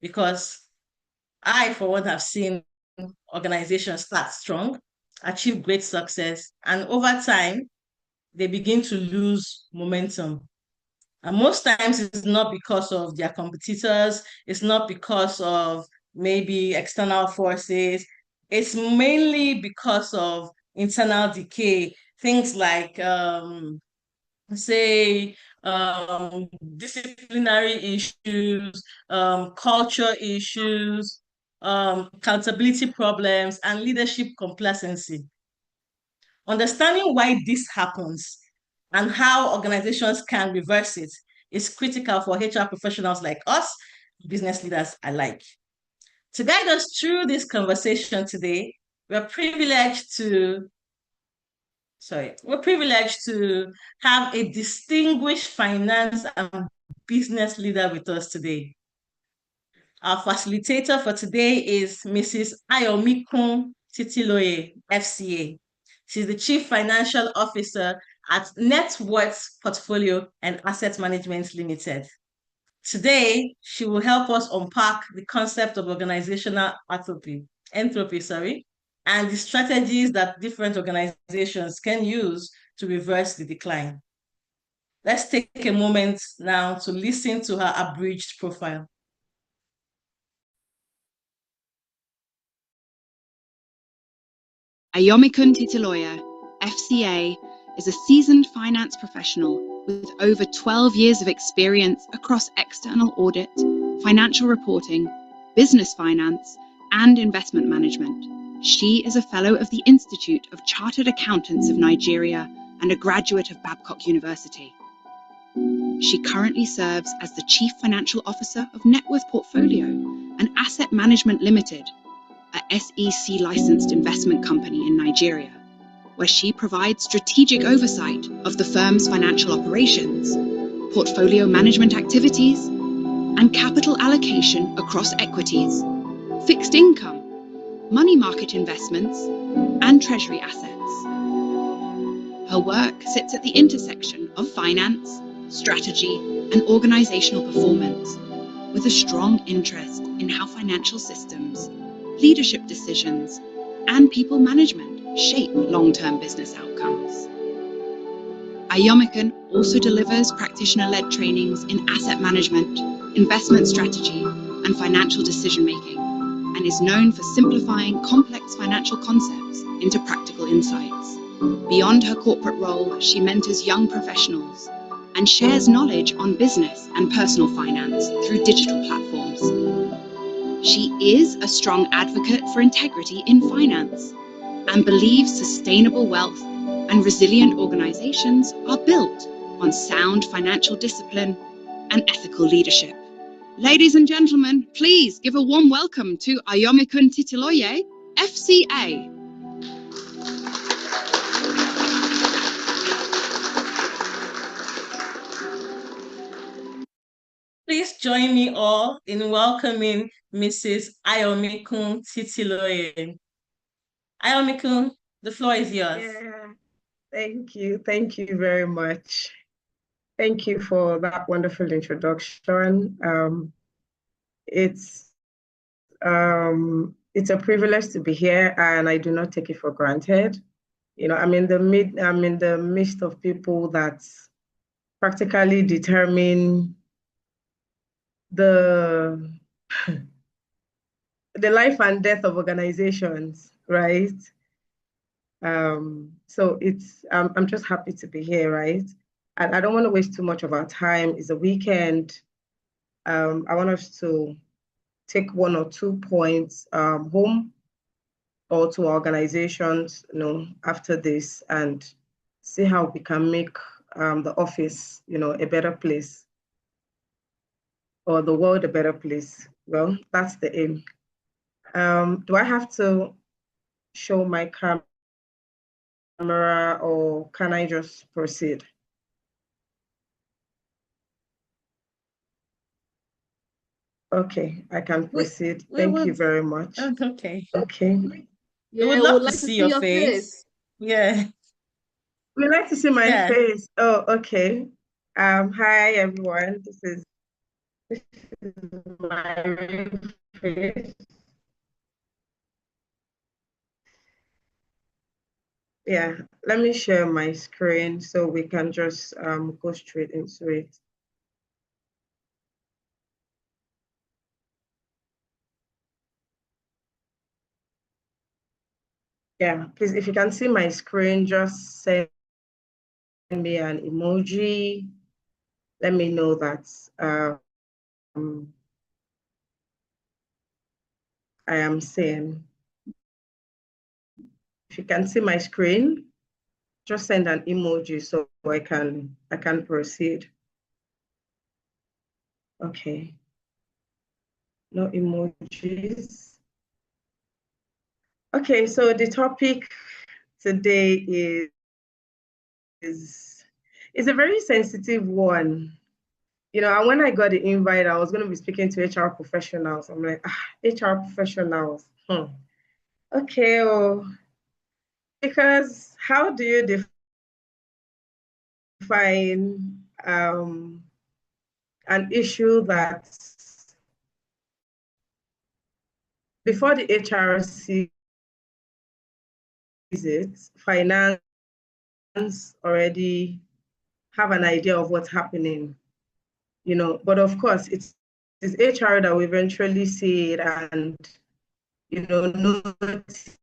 because I, for one, have seen organizations start strong, achieve great success, and over time, they begin to lose momentum. And most times it's not because of their competitors, it's not because of maybe external forces, it's mainly because of internal decay. Things like, say, disciplinary issues, culture issues, accountability problems, and leadership complacency. Understanding why this happens and how organizations can reverse it is critical for HR professionals like us, business leaders alike. To guide us through this conversation today, we're privileged to have a distinguished finance and business leader with us today. Our facilitator for today is Mrs. Ayomikun Titiloye, FCA. She's the Chief Financial Officer at Networth Portfolio and Asset Management Limited. Today, she will help us unpack the concept of organizational entropy, and the strategies that different organizations can use to reverse the decline. Let's take a moment now to listen to her abridged profile. Ayomikun Titiloye, FCA, is a seasoned finance professional with over 12 years of experience across external audit, financial reporting, business finance, and investment management. She is a fellow of the Institute of Chartered Accountants of Nigeria and a graduate of Babcock University. She currently serves as the Chief Financial Officer of Networth Portfolio and Asset Management Limited, a SEC-licensed investment company in Nigeria, where she provides strategic oversight of the firm's financial operations, portfolio management activities, and capital allocation across equities, fixed income, money market investments, and treasury assets. Her work sits at the intersection of finance, strategy, and organizational performance, with a strong interest in how financial systems, leadership decisions, and people management shape long-term business outcomes. Ayomikun also delivers practitioner-led trainings in asset management, investment strategy, and financial decision-making, and is known for simplifying complex financial concepts into practical insights. Beyond her corporate role, she mentors young professionals and shares knowledge on business and personal finance through digital platforms. She is a strong advocate for integrity in finance and believes sustainable wealth and resilient organizations are built on sound financial discipline and ethical leadership. Ladies and gentlemen, please give a warm welcome to Ayomikun Titiloye, FCA. Please join me all in welcoming Mrs. Ayomikun Titiloye. Ayomikun, the floor is yours. Yeah, thank you. Thank you very much. Thank you for that wonderful introduction. It's a privilege to be here, and I do not take it for granted. You know, I'm in the midst of people that practically determine the life and death of organizations, right? So it's I'm just happy to be here, right? And I don't want to waste too much of our time. It's a weekend. I want us to take one or 2 points home or to organizations, after this, and see how we can make the office, a better place, or the world a better place. Well, that's the aim. Do I have to show my camera, or can I just proceed? Okay, I can proceed. Thank you very much. Okay. Okay. We would love to see your face. Yeah. We'd like to see my face. Oh, okay. Hi everyone. This is This is my real face. Yeah, let me share my screen so we can just go straight into it. Yeah, please, if you can see my screen, just send me an emoji. Let me know that I am seeing. If you can see my screen, just send an emoji so I can proceed. Okay. No emojis. Okay, so the topic today is a very sensitive one. You know, and when I got the invite, I was going to be speaking to HR professionals. I'm like, HR professionals. Okay, because how do you define an issue that before the HR sees it, finance already have an idea of what's happening, you know, but of course it's HR that will eventually see it and, you know, notice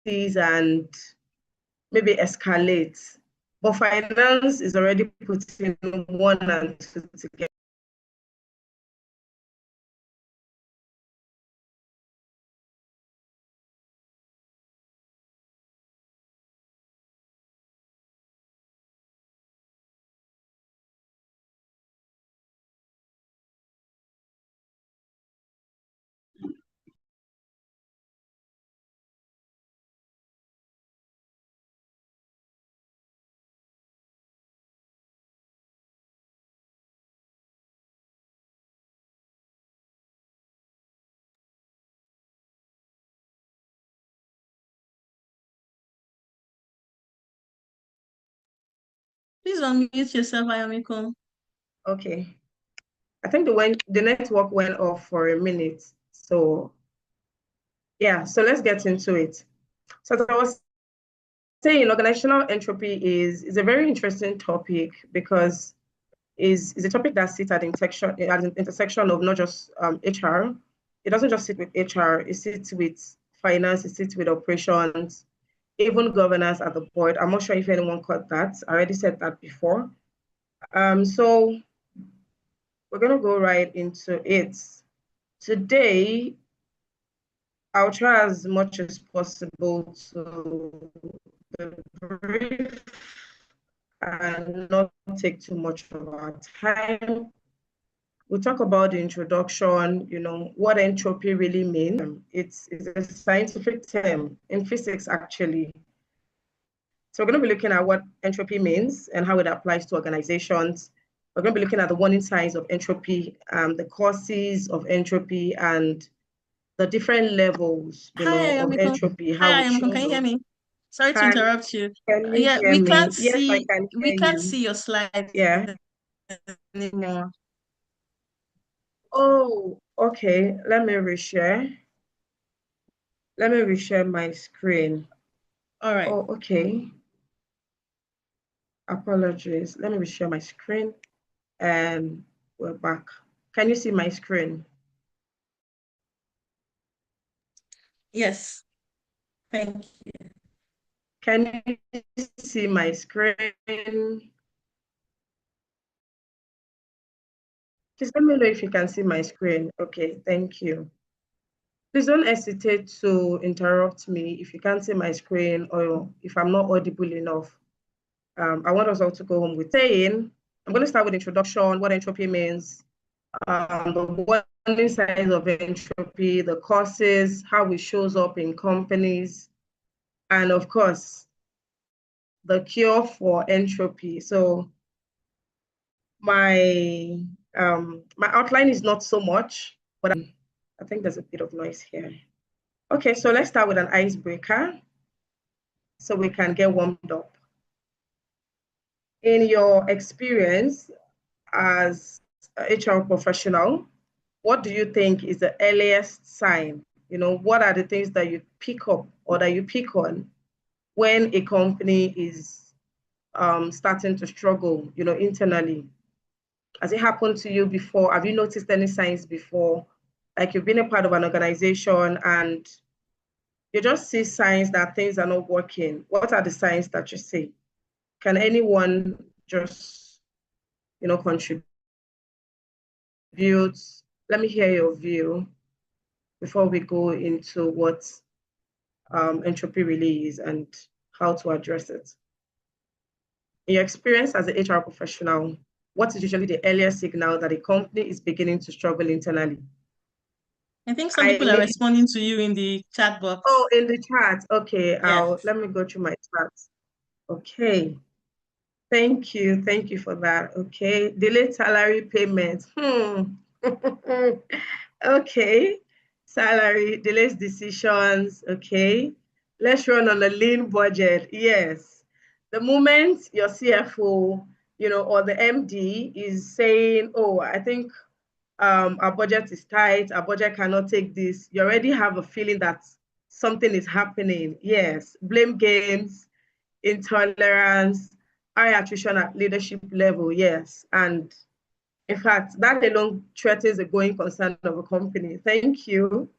and maybe escalate. But finance is already putting one and two together. Please unmute yourself, Ayomikun. Okay. I think the network went off for a minute. So yeah, so let's get into it. So as I was saying, organizational entropy is a very interesting topic because is a topic that sits at the intersection of not just HR. It doesn't just sit with HR, it sits with finance, it sits with operations, even governance at the board. I'm not sure if anyone caught that. I already said that before. So we're going to go right into it. Today, I'll try as much as possible to be brief and not take too much of our time. We'll talk about the introduction, you know, what entropy really means. It's a scientific term in physics, actually. So we're going to be looking at what entropy means and how it applies to organizations. We're going to be looking at the warning signs of entropy, the causes of entropy, and the different levels, you know, Hi, of Ayomikun. entropy, how Hi, it Ayomikun. Can shows you hear up. me? Sorry to Hi, interrupt you. can you Yeah, hear me? Yes, I can we hear can't you. see your slides Yeah. anymore. Oh, okay. Let me reshare. Let me reshare my screen. All right. Oh, okay. Apologies. Let me reshare my screen and we're back. Can you see my screen? Yes. Thank you. Can you see my screen? Just let me know if you can see my screen. Okay, thank you. Please don't hesitate to interrupt me if you can't see my screen or if I'm not audible enough. I want us all to go home with saying, I'm going to start with introduction, what entropy means, the warning signs of entropy, the causes, how it shows up in companies, and of course, the cure for entropy. So my my outline is not so much, but I think there's a bit of noise here. Okay, so let's start with an icebreaker so we can get warmed up. In your experience, as a HR professional, what do you think is the earliest sign? What are the things that you pick up or that you pick on when a company is starting to struggle, internally? Has it happened to you before? Have you noticed any signs before? Like you've been a part of an organization and you just see signs that things are not working. What are the signs that you see? Can anyone just, contribute? Let me hear your view before we go into what entropy really is and how to address it. In your experience as an HR professional, what is usually the earliest signal that a company is beginning to struggle internally? I think some people are responding to you in the chat box. Oh, in the chat. Okay, Yes. let me go through my chat. Okay. Thank you. Thank you for that. Okay. Delayed salary payment. Okay. Salary, delays decisions. Okay. Let's run on a lean budget. Yes. The moment your CFO, or the MD is saying, oh, I think our budget is tight, our budget cannot take this, you already have a feeling that something is happening. Yes. Blame games, intolerance, high attrition at leadership level. Yes. And in fact, that alone threatens the going concern of a company. Thank you.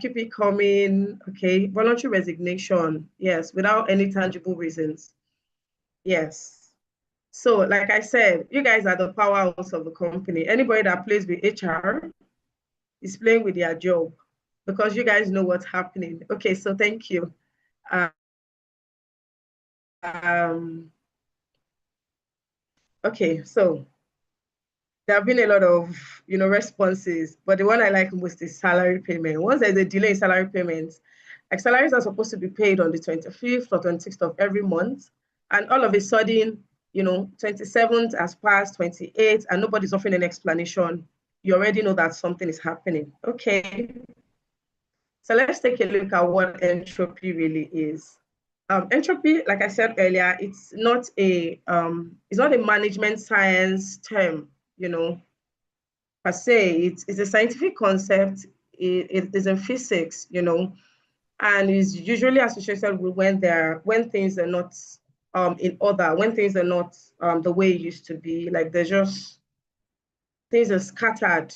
Keep it coming. Okay. Voluntary resignation. Yes. Without any tangible reasons. Yes. So, like I said, you guys are the powerhouse of the company. Anybody that plays with HR is playing with their job because you guys know what's happening. Okay. So, thank you. Okay. So, there have been a lot of responses, but the one I like most is salary payment. Once there's a delay in salary payments, like salaries are supposed to be paid on the 25th or 26th of every month, and all of a sudden, 27th has passed, 28th, and nobody's offering an explanation. You already know that something is happening. Okay, so let's take a look at what entropy really is. Entropy, like I said earlier, it's not a management science term, per se. It's a scientific concept. It is in physics, and is usually associated with when things are not in order, when things are not the way it used to be. Like things are scattered.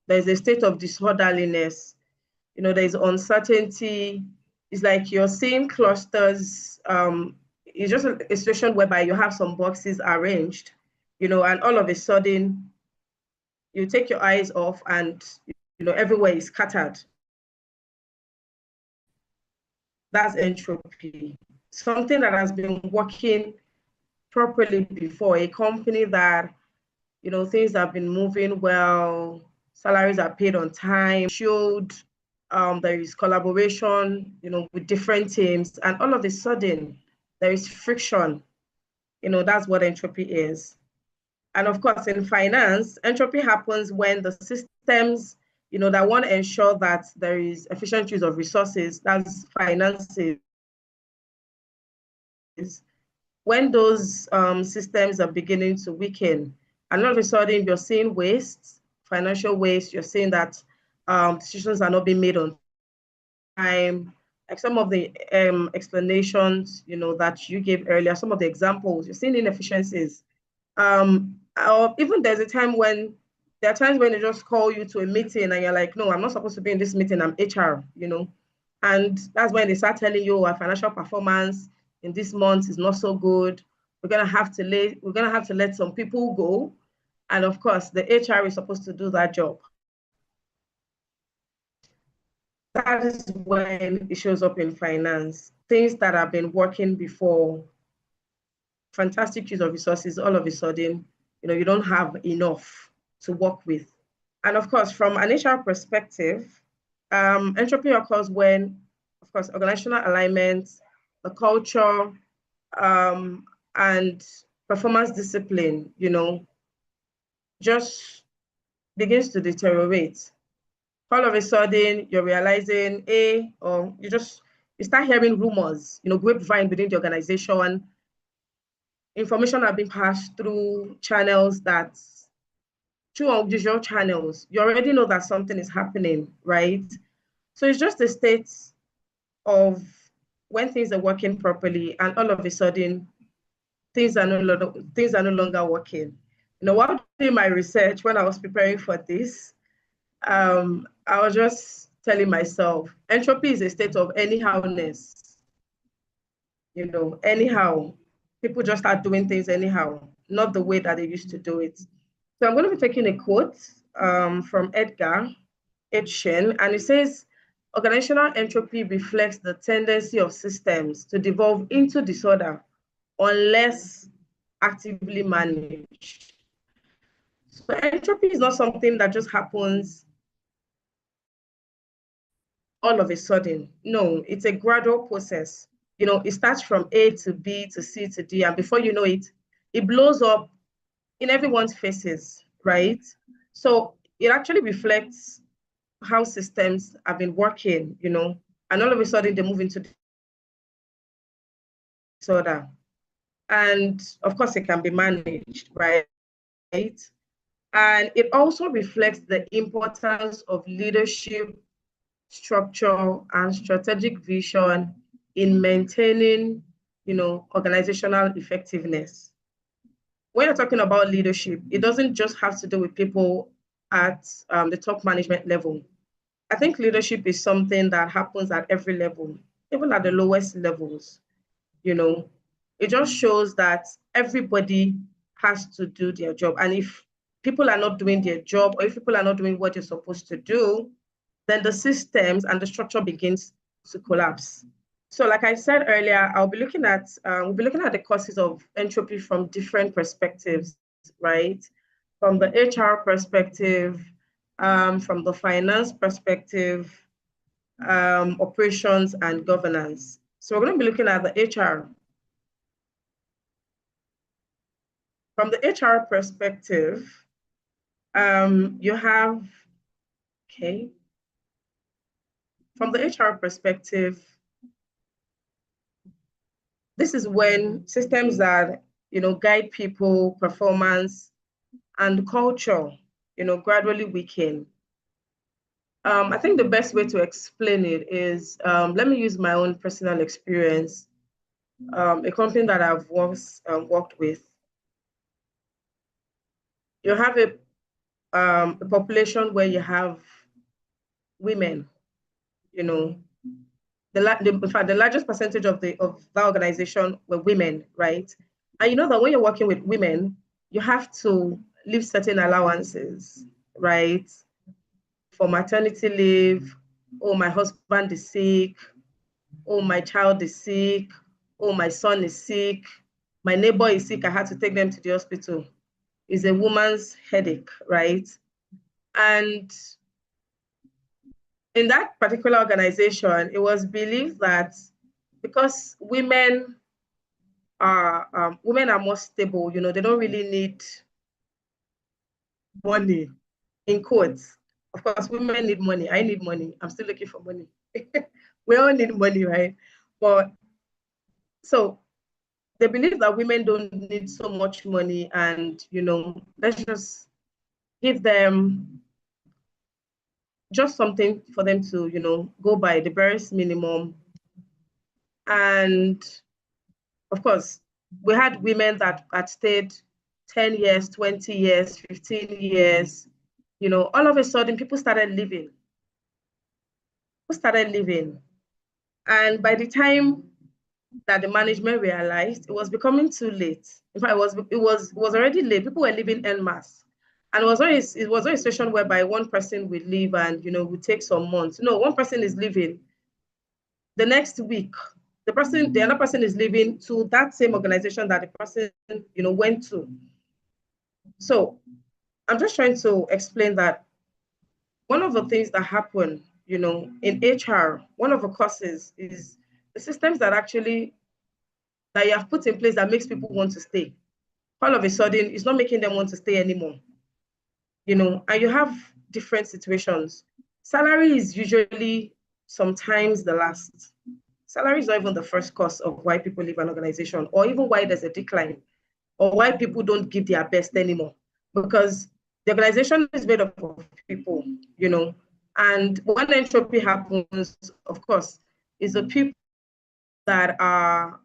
There's a state of disorderliness. There's uncertainty. It's like you're seeing clusters. It's just a situation whereby you have some boxes arranged, and all of a sudden you take your eyes off and everywhere is scattered. That's entropy. Something that has been working properly before, a company that things have been moving well, salaries are paid on time, showed there is collaboration with different teams, and all of a sudden there is friction. That's what entropy is. And of course, in finance, entropy happens when the systems, that want to ensure that there is efficient use of resources, that's finances. When those systems are beginning to weaken, and all of a sudden you're seeing waste, financial waste, you're seeing that decisions are not being made on time. Like some of the explanations, that you gave earlier, some of the examples, you're seeing inefficiencies. Or even there are times when they just call you to a meeting and you're like, no, I'm not supposed to be in this meeting, I'm HR, and that's when they start telling you our financial performance in this month is not so good. We're gonna have to let some people go. And of course, the HR is supposed to do that job. That is when it shows up in finance. Things that have been working before, fantastic use of resources, all of a sudden, you don't have enough to work with. And of course, from an HR perspective, entropy occurs when, of course, organizational alignment, the culture, and performance discipline, just begins to deteriorate. All of a sudden, you're realizing, or you start hearing rumors, grapevine within the organization. information are being passed through channels that, through unusual channels, you already know that something is happening, right? So it's just a state of when things are working properly and all of a sudden things are no longer working. You know, while doing my research, when I was preparing for this, I was just telling myself, entropy is a state of anyhowness. You know, anyhow, people just start doing things anyhow, not the way that they used to do it. So I'm going to be taking a quote from Edgar H. Shen, and it says, organizational entropy reflects the tendency of systems to devolve into disorder unless actively managed. So entropy is not something that just happens all of a sudden. No, it's a gradual process. You know, it starts from A to B to C to D, and before you know it, it blows up in everyone's faces, right? So it actually reflects how systems have been working, you know, and all of a sudden they move into disorder. And of course, it can be managed, right? And it also reflects the importance of leadership, structure, and strategic vision in maintaining, you know, organizational effectiveness. When you're talking about leadership, it doesn't just have to do with people at the top management level. I think leadership is something that happens at every level, even at the lowest levels. You know, it just shows that everybody has to do their job. And if people are not doing their job, or if people are not doing what they're supposed to do, then the systems and the structure begins to collapse. So like I said earlier, we'll be looking at the causes of entropy from different perspectives, right? From the HR perspective, from the finance perspective, operations and governance. So we're going to be looking at the HR. From the HR perspective, you have, okay, from the HR perspective, this is when systems that, you know, guide people, performance, and culture, you know, gradually weaken. I think the best way to explain it is, let me use my own personal experience. A company that I've worked with, you have a population where you have women, you know, in fact, the largest percentage of that organization were women, right? And you know that when you're working with women, you have to leave certain allowances, right? For maternity leave, oh, my husband is sick, oh, my child is sick, oh, my son is sick, my neighbor is sick, I had to take them to the hospital. It's a woman's headache, right? And in that particular organization, it was believed that because women are more stable, you know, they don't really need money, in quotes. Of course, women need money. I need money. I'm still looking for money. We all need money, right? But so they believe that women don't need so much money, and you know, let's just give them just something for them to, you know, go by the barest minimum. And of course, we had women that stayed 10 years, 20 years, 15 years. You know, all of a sudden, people started leaving. And by the time that the management realized, it was becoming too late. In fact, it was already late. People were leaving en masse. And it was always a situation whereby one person would leave and, you know, would take some months. No, one person is leaving. The next week, the other person is leaving to that same organization that the person, you know, went to. So I'm just trying to explain that one of the things that happen, you know, in HR, one of the causes is the systems that you have put in place that makes people want to stay. All of a sudden, it's not making them want to stay anymore. You know, and you have different situations. Salary is usually sometimes the last. Salary is not even the first cause of why people leave an organization, or even why there's a decline. or why people don't give their best anymore. Because the organization is made up of people, and when entropy happens, of course, is the people that are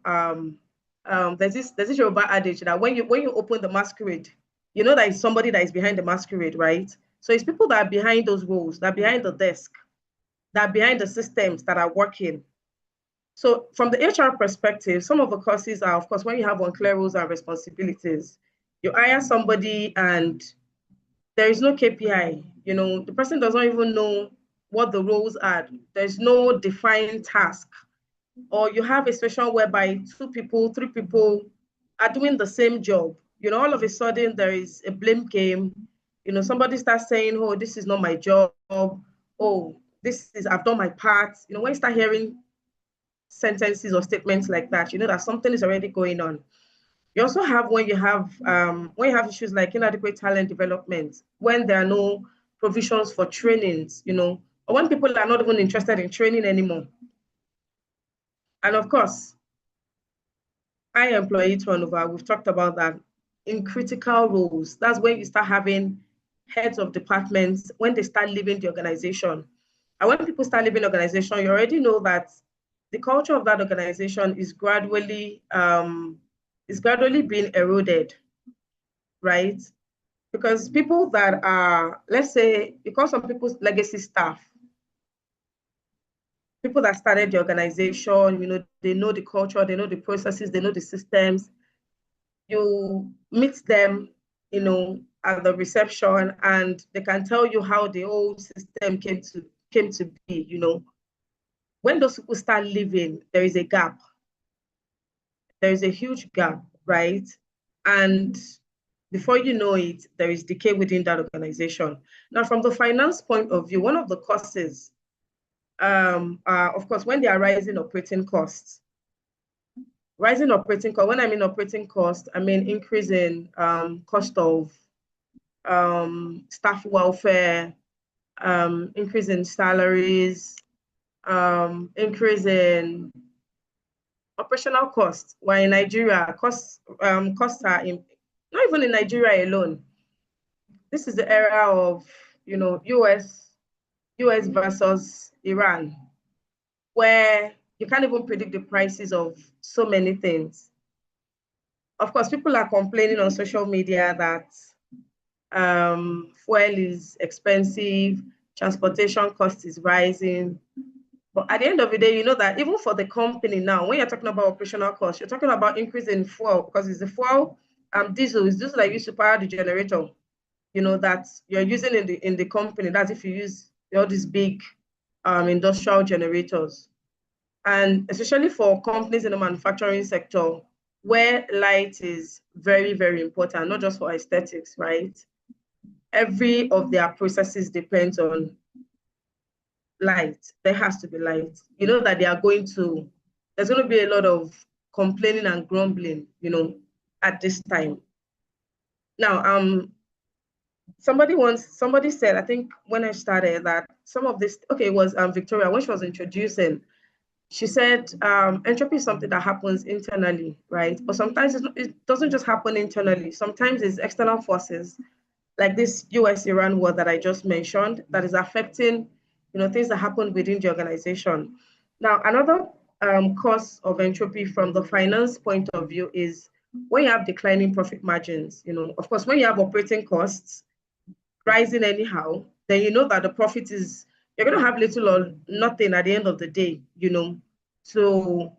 there's this Yoruba adage that when you open the masquerade, you know that it's somebody that is behind the masquerade, right? So it's people that are behind those roles, that are behind the desk, that are behind the systems that are working. So from the HR perspective, some of the causes are, of course, when you have unclear roles and responsibilities, you hire somebody and there is no KPI. The person does not even know what the roles are. There's no defined task. Or you have a situation whereby 2 people, 3 people are doing the same job. All of a sudden there is a blame game. Somebody starts saying, oh, this is not my job. Oh, I've done my part. When you start hearing sentences or statements like that, you know that something is already going on. You also have when you have issues like inadequate talent development, when there are no provisions for trainings, or when people are not even interested in training anymore. And of course, high employee turnover, we've talked about that. In critical roles, that's when you start having heads of departments, when they start leaving the organization. And when people start leaving the organization, you already know that the culture of that organization is gradually being eroded, right? Because people that are, let's say, because some people's legacy staff, people that started the organization, they know the culture, they know the processes, they know the systems. You meet them, at the reception, and they can tell you how the whole system came to be. When those people start leaving, there is a gap. There is a huge gap, right? And before you know it, there is decay within that organization. Now, from the finance point of view, one of the causes are, of course, when they are rising operating costs. Rising operating cost. When I mean operating cost, I mean increase in cost of staff welfare, increase in salaries, increase in operational costs. While in Nigeria, costs are not even in Nigeria alone. This is the era of US versus Iran, where you can't even predict the prices of so many things. Of course, people are complaining on social media that fuel is expensive, transportation cost is rising. But at the end of the day, you know that even for the company now, when you're talking about operational costs, you're talking about increase in fuel, because it's the fuel, diesel is just like used to power the generator, that you're using in the company. That's if you use all these big industrial generators. And especially for companies in the manufacturing sector, where light is very, very important, not just for aesthetics, right? Every of their processes depends on light. There has to be light. You know that there's going to be a lot of complaining and grumbling, at this time. Now, somebody said, I think when I started, that some of this, okay, it was Victoria, when she was introducing, she said entropy is something that happens internally, right? But sometimes it doesn't just happen internally. Sometimes it's external forces, like this US-Iran war that I just mentioned, that is affecting, things that happen within the organization. Now, another cause of entropy from the finance point of view is when you have declining profit margins. Of course, when you have operating costs rising anyhow, then you know that the profit is, you're going to have little or nothing at the end of the day, So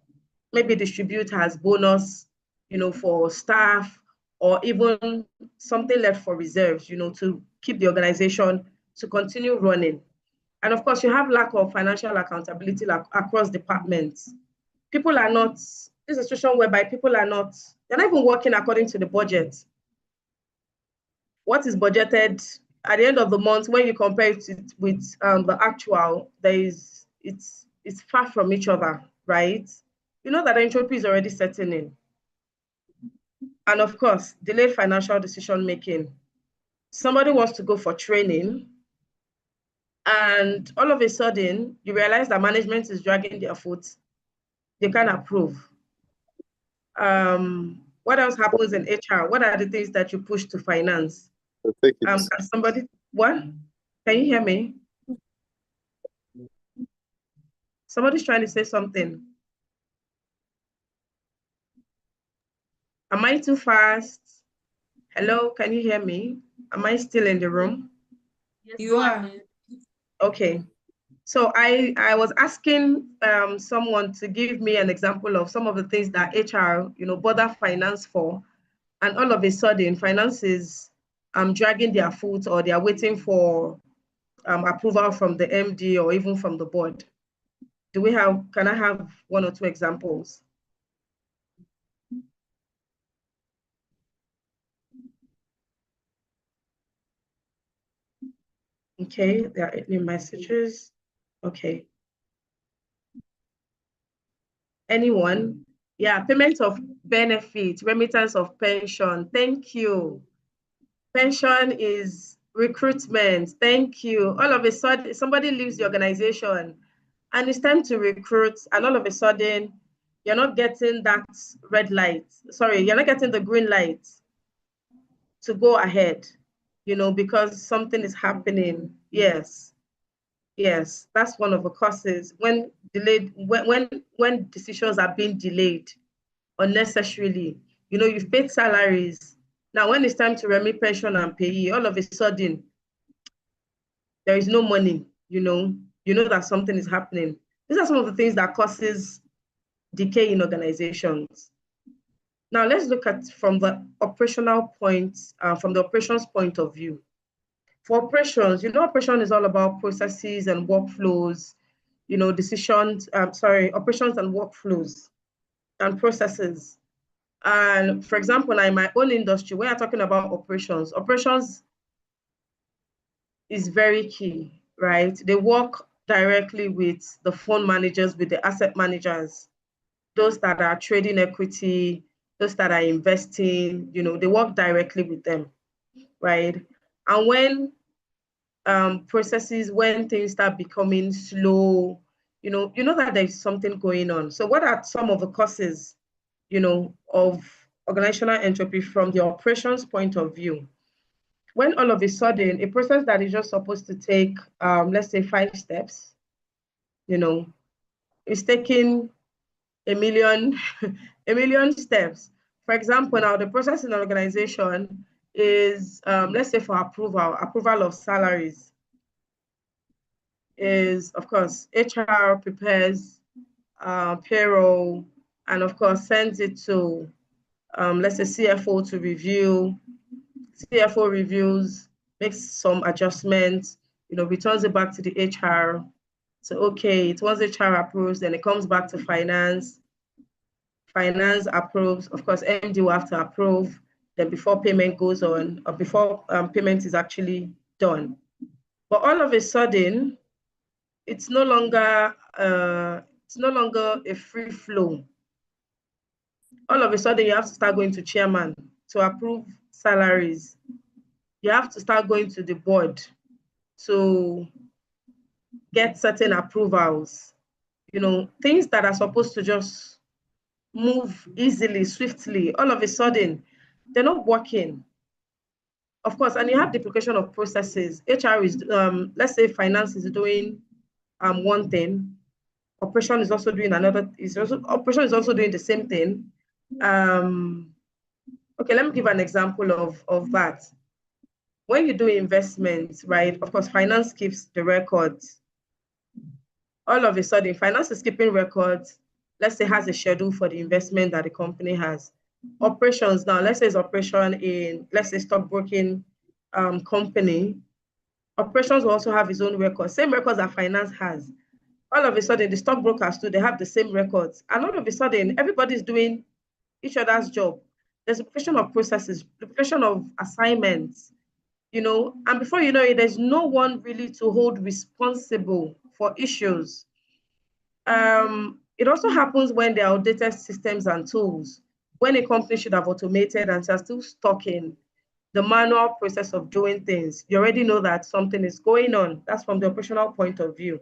maybe distribute as bonus, for staff, or even something left for reserves, to keep the organization to continue running. And of course, you have lack of financial accountability across departments. People are not, this is a situation whereby they're not even working according to the budget. What is budgeted at the end of the month, when you compare it with the actual, it's far from each other, right? You know that entropy is already setting in. And of course, delayed financial decision making. Somebody wants to go for training, and all of a sudden, you realize that management is dragging their foot. They can't approve. What else happens in HR? What are the things that you push to finance? Can somebody, what? Can you hear me? Somebody's trying to say something. Am I too fast? Hello, can you hear me? Am I still in the room? Yes, you are. Okay. So I was asking someone to give me an example of some of the things that HR, bother finance for, and all of a sudden finance is dragging their foot, or they are waiting for approval from the MD or even from the board. Can I have one or two examples? Okay, there are any messages. Okay. Anyone? Yeah, payment of benefits, remittance of pension. Thank you. Pension is recruitment. Thank you. All of a sudden, somebody leaves the organization and it's time to recruit, and all of a sudden, you're not getting that red light. Sorry, you're not getting the green light to go ahead, because something is happening. Yes. Yes, that's one of the causes when decisions are being delayed unnecessarily. You've paid salaries. Now, when it's time to remit pension and pay, all of a sudden there is no money. You know that something is happening. These are some of the things that causes decay in organizations. Now, let's look at from the operational point, from the operations point of view. For operations, operation is all about processes and workflows, operations and workflows and processes. And for example, in my own industry, when I'm talking about operations is very key, right? They work directly with the fund managers, with the asset managers, those that are trading equity, those that are investing, they work directly with them, right? And when processes, when things start becoming slow, you know that there's something going on. So what are some of the causes, of organizational entropy from the operations point of view? When all of a sudden, a process that is just supposed to take, let's say 5 steps, is taking a million, a million steps. For example, now the process in an organization is, let's say for approval of salaries, is, of course, HR prepares payroll, and of course sends it to, let's say CFO to review. CFO reviews, makes some adjustments, returns it back to the HR. So, okay, once HR approves, then it comes back to finance. Finance approves. Of course, MD will have to approve. Then before payment goes on, or before payment is actually done. But all of a sudden, it's no longer a free flow. All of a sudden, you have to start going to chairman to approve salaries. You have to start going to the board to get certain approvals. Things that are supposed to just move easily, swiftly, all of a sudden, they're not working. Of course, and you have duplication of processes. HR is, let's say finance is doing one thing, operation is also doing another, operation is also doing the same thing. Okay, let me give an example of that. When you do investments, right, of course, finance keeps the records. All of a sudden, finance is keeping records, let's say has a schedule for the investment that the company has. Operations now, let's say it's operation in, let's say, stockbroking company. Operations will also have its own records, same records that finance has. All of a sudden, the stockbrokers too, they have the same records. And all of a sudden, everybody's doing each other's job. There's a duplication of processes, duplication of assignments, and before you know it, there's no one really to hold responsible for issues. It also happens when there are outdated systems and tools, when a company should have automated and are still stuck in the manual process of doing things. You already know that something is going on. That's from the operational point of view.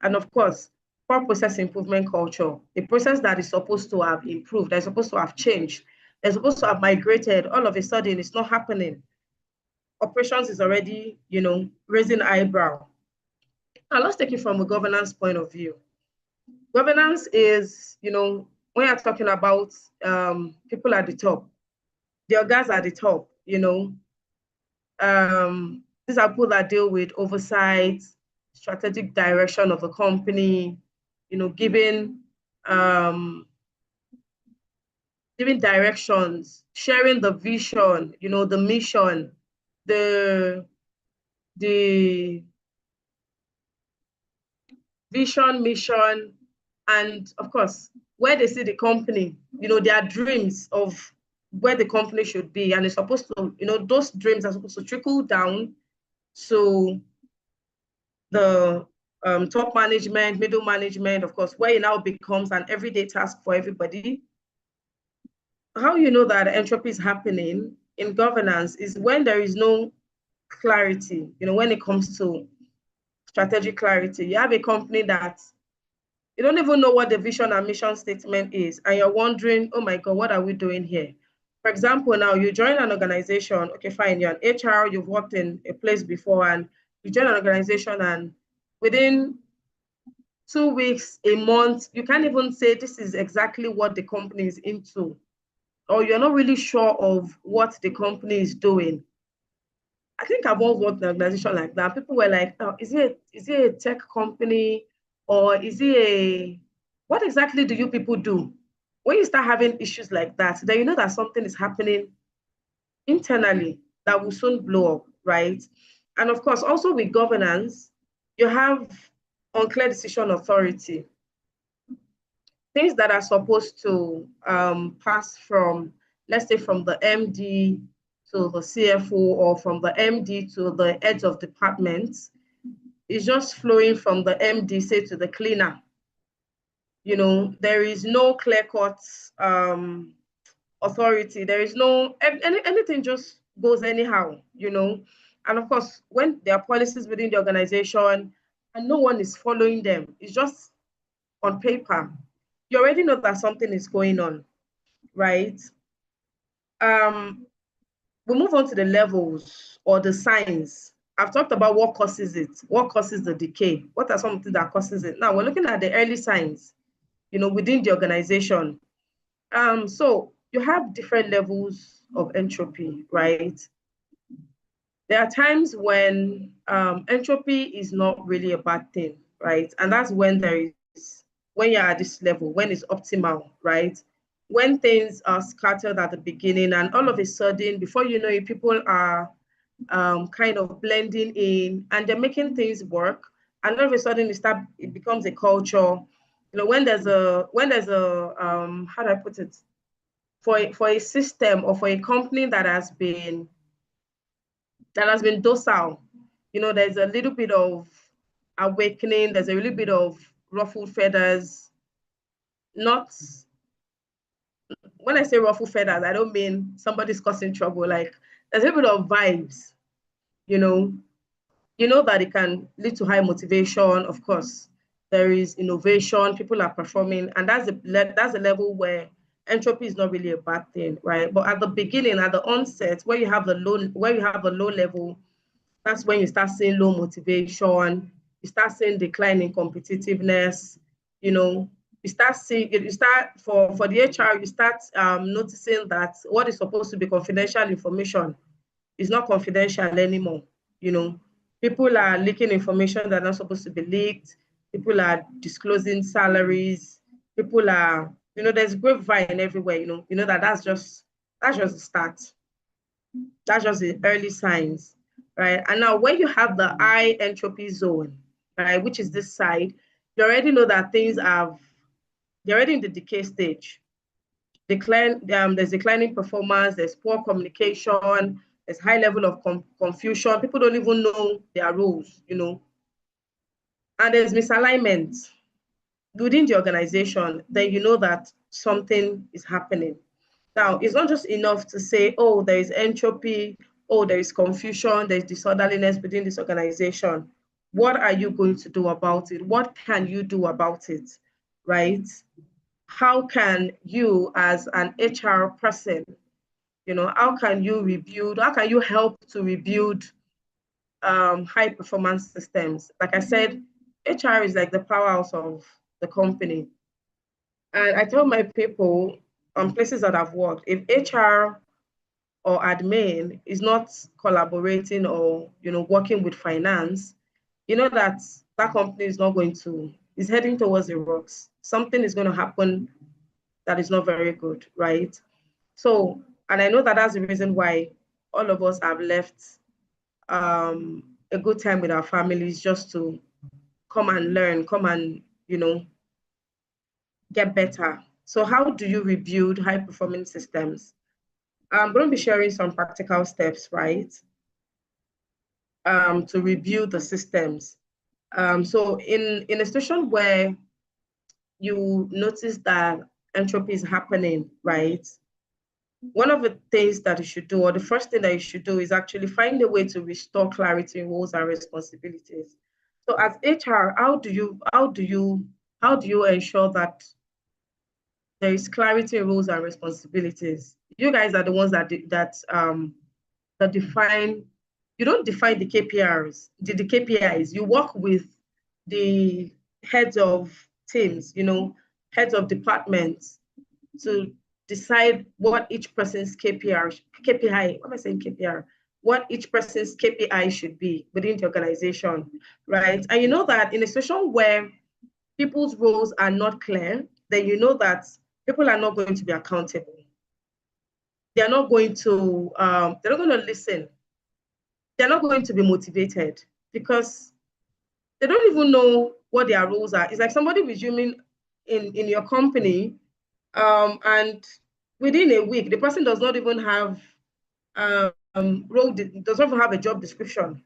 And of course, poor process improvement culture, a process that is supposed to have improved, that is supposed to have changed, they're supposed to have migrated. All of a sudden, it's not happening. Operations is already, raising eyebrow. Now, let's take it from a governance point of view. Governance is, when you're talking about people at the top, the guys at the top, these are people that deal with oversight, strategic direction of the company, giving directions, sharing the vision, the mission, the vision, mission, and of course, where they see the company, their dreams of where the company should be. And it's supposed to, those dreams are supposed to trickle down to the top management, middle management, of course, where it now becomes an everyday task for everybody. How you know that entropy is happening in governance is when there is no clarity, when it comes to strategic clarity. You have a company that you don't even know what the vision and mission statement is, and you're wondering, oh my God, what are we doing here? For example, now you join an organization, okay, fine, you're an HR, you've worked in a place before, and you join an organization, and within 2 weeks, a month, you can't even say this is exactly what the company is into, or you're not really sure of what the company is doing. I think I've once worked in an organization like that. People were like, oh, is it a tech company, or is it what exactly do you people do? When you start having issues like that, then you know that something is happening internally that will soon blow up, right? And of course, also with governance, you have unclear decision authority. Things that are supposed to pass from, let's say, from the MD to the CFO, or from the MD to the heads of departments, is just flowing from the MD, say, to the cleaner. There is no clear-cut authority. There is no, anything just goes anyhow, And of course, when there are policies within the organization and no one is following them, it's just on paper, you already know that something is going on, right? We move on to the levels or the signs. I've talked about what causes it, what causes the decay, what are some of the things that causes it. Now we're looking at the early signs, within the organization. So you have different levels of entropy, right? There are times when entropy is not really a bad thing, right? And that's when when you're at this level, when it's optimal, right? When things are scattered at the beginning, and all of a sudden, before you know it, people are kind of blending in, and they're making things work. And all of a sudden, it becomes a culture. When there's a how do I put it? For a system or for a company that has been docile, there's a little bit of awakening. There's a little bit of ruffled feathers. Not when I say ruffle feathers, I don't mean somebody's causing trouble. Like, there's a bit of vibes, that it can lead to high motivation. Of course, there is innovation, people are performing, and that's a level where entropy is not really a bad thing, right? But at the beginning, at the onset, where you have a low level, that's when you start seeing low motivation, you start seeing decline in competitiveness, for the HR, you start noticing that what is supposed to be confidential information is not confidential anymore. People are leaking information that are not supposed to be leaked. People are disclosing salaries. People are, there's grapevine everywhere. That's just the start. That's just the early signs, right? And now when you have the high entropy zone, right, which is this side, you already know that they're already in the decay stage. There's declining performance, there's poor communication, there's high level of confusion. People don't even know their roles, and there's misalignment within the organization. Then you know that something is happening. Now, it's not just enough to say, oh, there is entropy, oh, there is confusion, there's disorderliness within this organization. What are you going to do about it? What can you do about it, right? how can you as an HR person, how can you help to rebuild high performance systems? Like I said, HR is like the powerhouse of the company. And I tell my people on places that I've worked, if HR or admin is not collaborating or working with finance, that company is heading towards the rocks. Something is going to happen that is not very good, right? So, and I know that that's the reason why all of us have left a good time with our families, just to come and learn, come and get better. So how do you rebuild high performing systems? I'm going to be sharing some practical steps, right? To rebuild the systems. So in a situation where you notice that entropy is happening, right? One of the things that you should do, or the first thing that you should do, is actually find a way to restore clarity in roles and responsibilities. So as HR, how do you ensure that there is clarity in roles and responsibilities? You guys are the ones that define. You don't define the KPIs. The KPIs. You work with the heads of teams, heads of departments, to decide what each person's KPI, what am I saying KPI? What each person's KPI should be within the organization, right? And you know that in a situation where people's roles are not clear, then you know that people are not going to be accountable. They're not going to listen. They're not going to be motivated, because they don't even know what their roles are. It's like somebody resuming in your company, and within a week, the person does not even have does not even have a job description.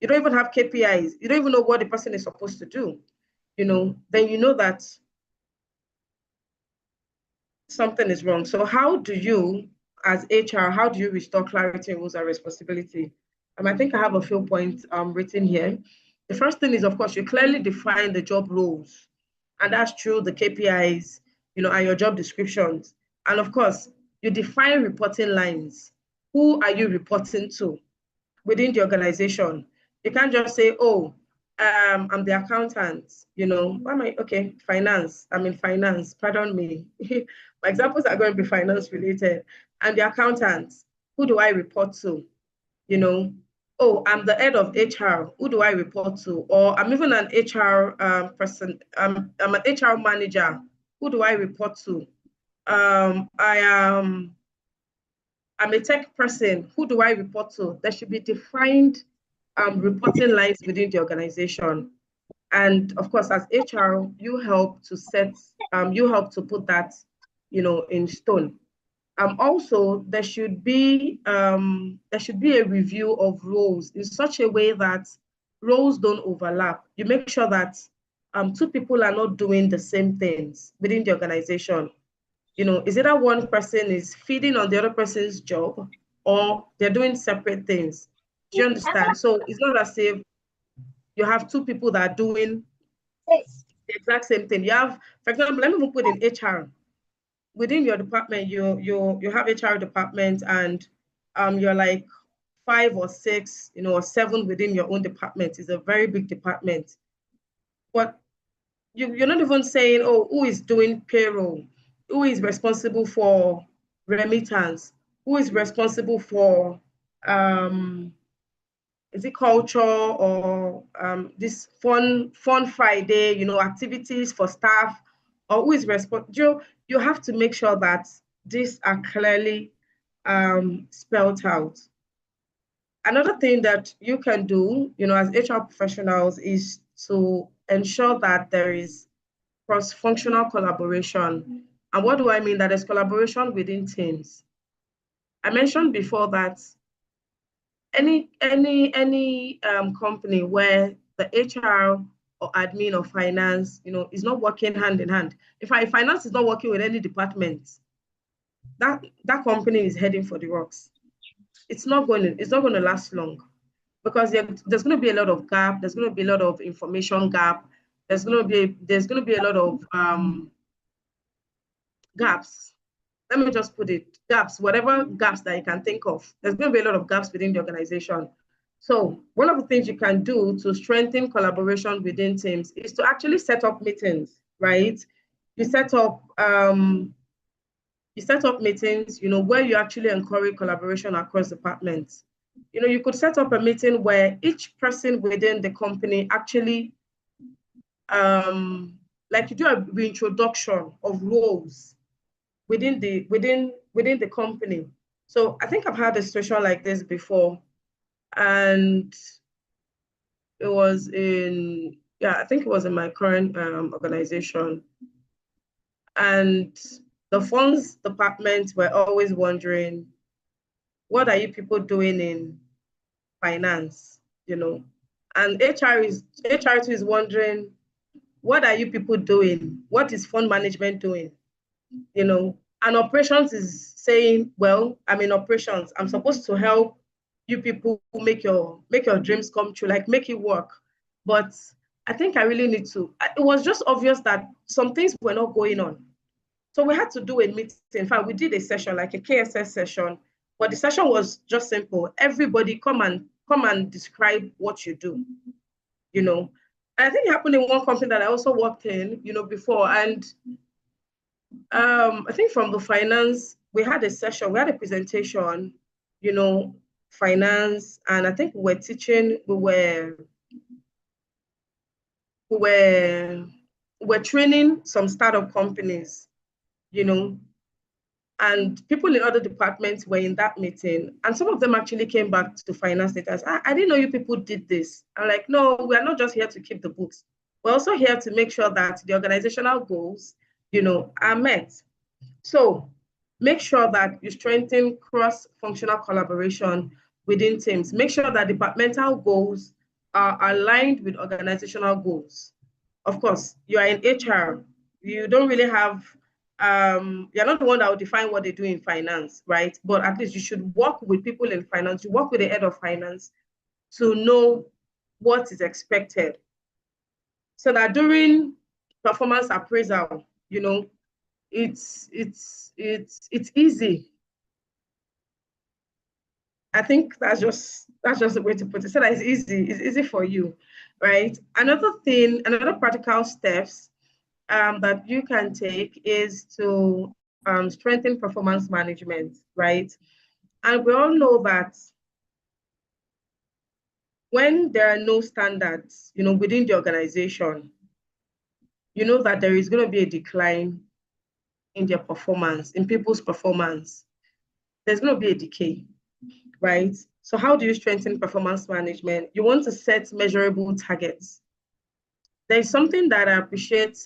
You don't even have KPIs. You don't even know what the person is supposed to do. Then you know that something is wrong. So how do you, as HR, how do you restore clarity in roles and responsibility? I think I have a few points written here. The first thing is, of course, you clearly define the job roles, and that's through the KPIs, and your job descriptions. And of course, you define reporting lines. Who are you reporting to within the organization? You can't just say, oh, I'm the accountant, why am I, okay, finance, I'm in finance, pardon me. My examples are going to be finance related. I'm the accountant, who do I report to? Oh, I'm the head of HR, who do I report to? Or I'm even an HR person, I'm an HR manager, who do I report to? I'm a tech person, who do I report to? There should be defined reporting lines within the organization. And of course, as HR, you help to put that, in stone. Also, there should be a review of roles in such a way that roles don't overlap. You make sure that two people are not doing the same things within the organization. Is it that one person is feeding on the other person's job, or they're doing separate things? Do you understand? So it's not as if you have two people that are doing the exact same thing. You have, for example, let me even put in HR. Within your department, you have HR department, and you're like 5 or 6, or 7 within your own department. It's a very big department. But you're not even saying, oh, who is doing payroll? Who is responsible for remittance? Who is responsible for is it culture, or this fun Friday, activities for staff, or who is responsible? You have to make sure that these are clearly spelled out. Another thing that you can do, as HR professionals, is to ensure that there is cross-functional collaboration. And what do I mean? That there's collaboration within teams. I mentioned before that any company where the HR or admin or finance, is not working hand in hand. If finance is not working with any department, that company is heading for the rocks. It's not going to last long, because there's going to be a lot of gap. There's going to be a lot of information gap. There's going to be a lot of gaps. Let me just put it, gaps, whatever gaps that you can think of. There's going to be a lot of gaps within the organization. So one of the things you can do to strengthen collaboration within teams is to actually set up meetings, right? You set up meetings, where you actually encourage collaboration across departments. You could set up a meeting where each person within the company actually, like you do a reintroduction of roles within the company. So I think I've had a situation like this before, and it was I think it was in my current organization, and the funds department were always wondering, what are you people doing in finance, and HR is wondering, what are you people doing? What is fund management doing? And operations is saying, well, I'm in operations. I'm supposed to help you people make your dreams come true, like make it work. But I think I really need to. It was just obvious that some things were not going on. So we had to do a meeting. In fact, we did a session, like a KSS session, but the session was just simple. Everybody come and describe what you do. I think it happened in one company that I also worked in, before. And I think from the finance, we had a session, we had a presentation, finance, and I think we were training some startup companies, and people in other departments were in that meeting, and some of them actually came back to finance leaders. I didn't know you people did this. I'm like, no, we are not just here to keep the books. We're also here to make sure that the organizational goals, are met. So make sure that you strengthen cross-functional collaboration within teams. Make sure that departmental goals are aligned with organizational goals. Of course, you are in HR. You don't really have, you're not the one that will define what they do in finance, right? But at least you should work with people in finance. You work with the head of finance to know what is expected, so that during performance appraisal, it's easy. I think that's just the way to put it. So that it's easy for you, right? Another practical steps that you can take is to strengthen performance management, right? And we all know that when there are no standards, within the organization, that there is going to be a decline in their performance, in people's performance. There's going to be a decay, right? So how do you strengthen performance management? You want to set measurable targets. There's something that I appreciate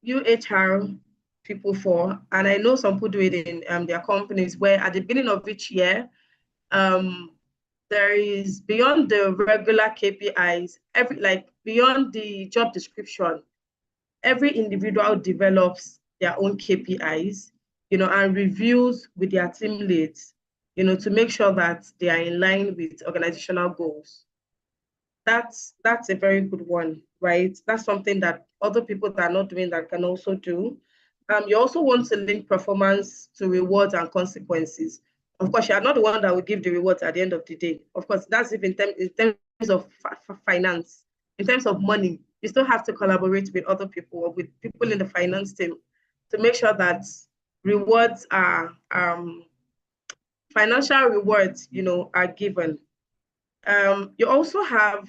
you HR people for, and I know some people do it in their companies, where at the beginning of each year, there is, beyond the regular KPIs, beyond the job description, every individual develops their own KPIs, and reviews with their team leads, to make sure that they are in line with organizational goals. That's a very good one, right? That's something that other people that are not doing that can also do. You also want to link performance to rewards and consequences. Of course, you are not the one that will give the rewards at the end of the day. Of course, that's if in terms of finance. In terms of money, you still have to collaborate with other people, or with people in the finance team, to make sure that rewards are, financial rewards, are given. You also have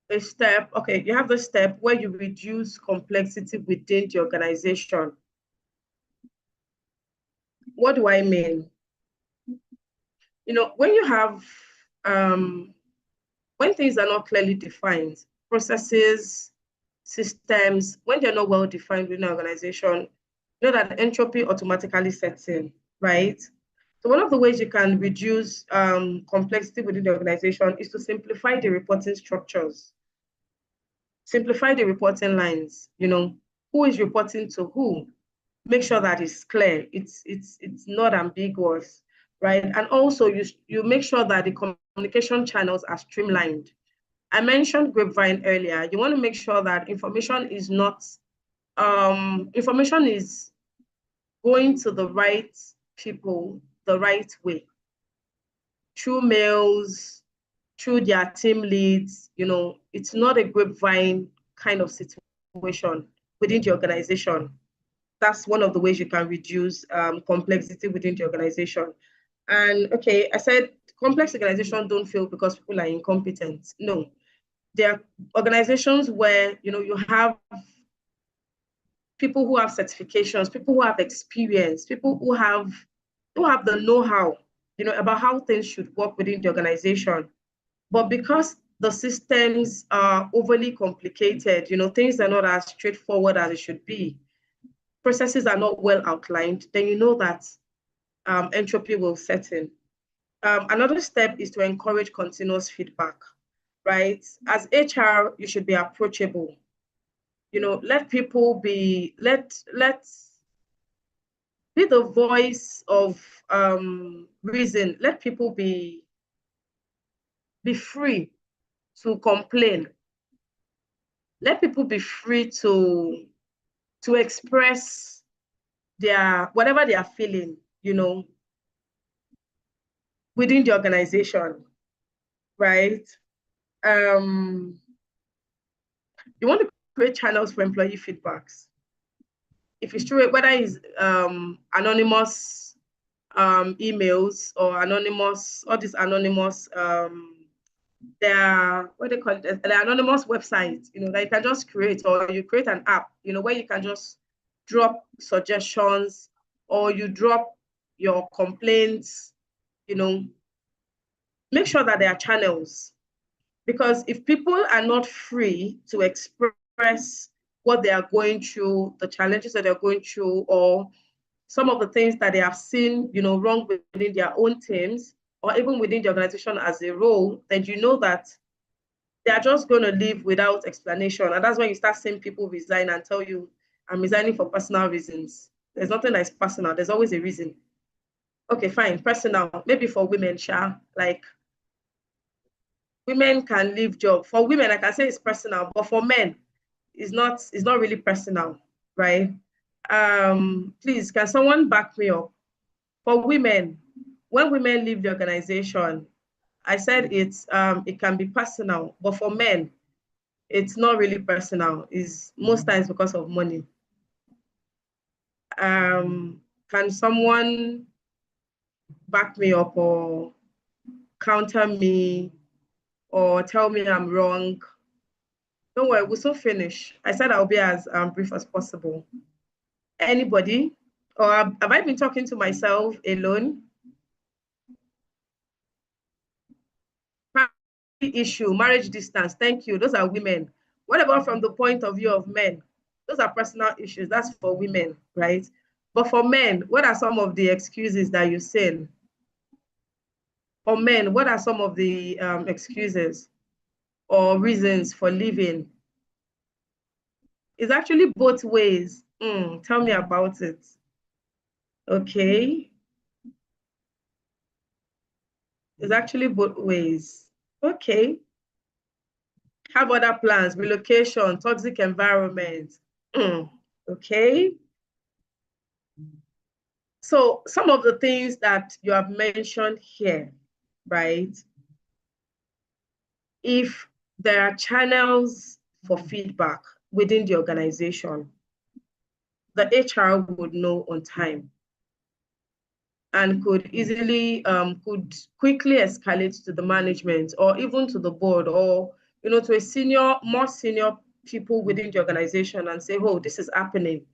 a step, you have the step where you reduce complexity within the organization. What do I mean? When you have, when things are not clearly defined, processes, systems, when they're not well defined within an organization, that entropy automatically sets in, right? So one of the ways you can reduce complexity within the organization is to simplify the reporting structures. Simplify the reporting lines, who is reporting to who. Make sure that it's clear, it's not ambiguous, right? And also you make sure that the communication channels are streamlined. I mentioned grapevine earlier. You want to make sure that information is not, information is going to the right people the right way, through mails, through their team leads. It's not a grapevine kind of situation within the organization. That's one of the ways you can reduce complexity within the organization. And okay, I said complex organizations don't fail because people are incompetent. No, there are organizations where you have people who have certifications, people who have experience, people who have the know-how, about how things should work within the organization. But because the systems are overly complicated, things are not as straightforward as it should be, processes are not well outlined, then you know that entropy will set in. Another step is to encourage continuous feedback, right? As HR, you should be approachable. Let people be, let be the voice of reason. Let people be free to complain. Let people be free to express whatever they are feeling, within the organization, right? You want to create channels for employee feedbacks. If it's true, whether it's anonymous emails or anonymous, all these anonymous, they're, what they call it, the anonymous websites, that you can just create, or you create an app, where you can just drop suggestions, or you drop your complaints, make sure that there are channels. Because if people are not free to express what they are going through, the challenges that they're going through, or some of the things that they have seen, wrong within their own teams, or even within the organization as a whole, then you know that they are just going to leave without explanation. And that's when you start seeing people resign and tell you, I'm resigning for personal reasons. There's nothing that's personal. There's always a reason. Okay, fine, personal. Maybe for women, like women can leave job. For women, I can say it's personal, but for men, it's not really personal, right? Please, can someone back me up? For women, when women leave the organization, I said it can be personal, but for men, it's not really personal. It's most times because of money. Can someone back me up or counter me or tell me I'm wrong? Don't worry, we'll soon finish. I said I'll be as brief as possible. Anybody? Or have I been talking to myself alone? Issue, marriage distance, thank you. Those are women. What about from the point of view of men? Those are personal issues. That's for women, right? But for men, what are some of the excuses that you've seen? For men, what are some of the excuses or reasons for leaving? It's actually both ways. Tell me about it. Okay. It's actually both ways. Okay. Have other plans, relocation, toxic environment. Okay. So some of the things that you have mentioned here, right? If there are channels for feedback within the organization, the HR would know on time and could easily, could quickly escalate to the management or even to the board, or, to a more senior people within the organization and say, oh, this is happening,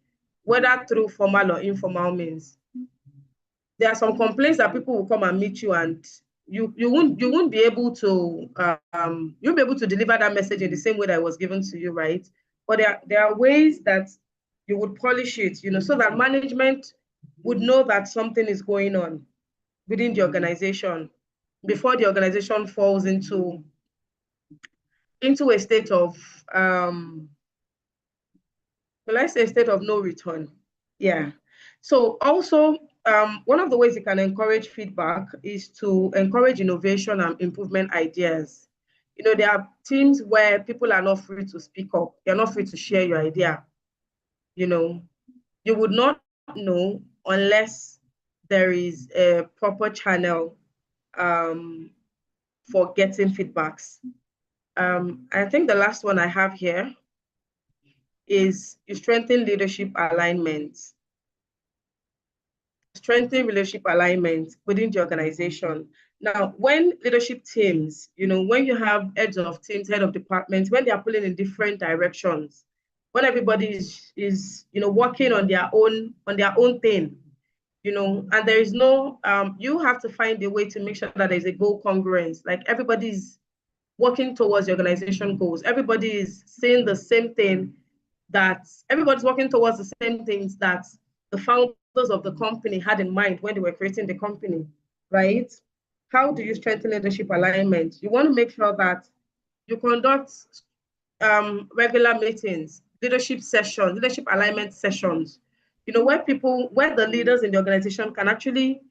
whether through formal or informal means. There are some complaints that people will come and meet you, and you won't be able to you'll be able to deliver that message in the same way that it was given to you, right? But there are ways that you would polish it, so that management would know that something is going on within the organization before the organization falls into a state of will I say a state of no return? Yeah. So also, one of the ways you can encourage feedback is to encourage innovation and improvement ideas. You know, there are teams where people are not free to speak up. You're not free to share your idea. You know, you would not know unless there is a proper channel for getting feedbacks. I think the last one I have here is you strengthen leadership alignment. Strengthen leadership alignment within the organization. Now, when leadership teams, you know, when you have heads of teams, head of departments, when they are pulling in different directions, when everybody is you know, working on their own thing, you know, and there is no, you have to find a way to make sure that there's a goal congruence. Like everybody's working towards the organization goals. Everybody is saying the same thing, that everybody's working towards the same things that the founders of the company had in mind when they were creating the company, right? How do you strengthen leadership alignment? You want to make sure that you conduct regular meetings, leadership sessions, leadership alignment sessions, you know, where the leaders in the organization can actually,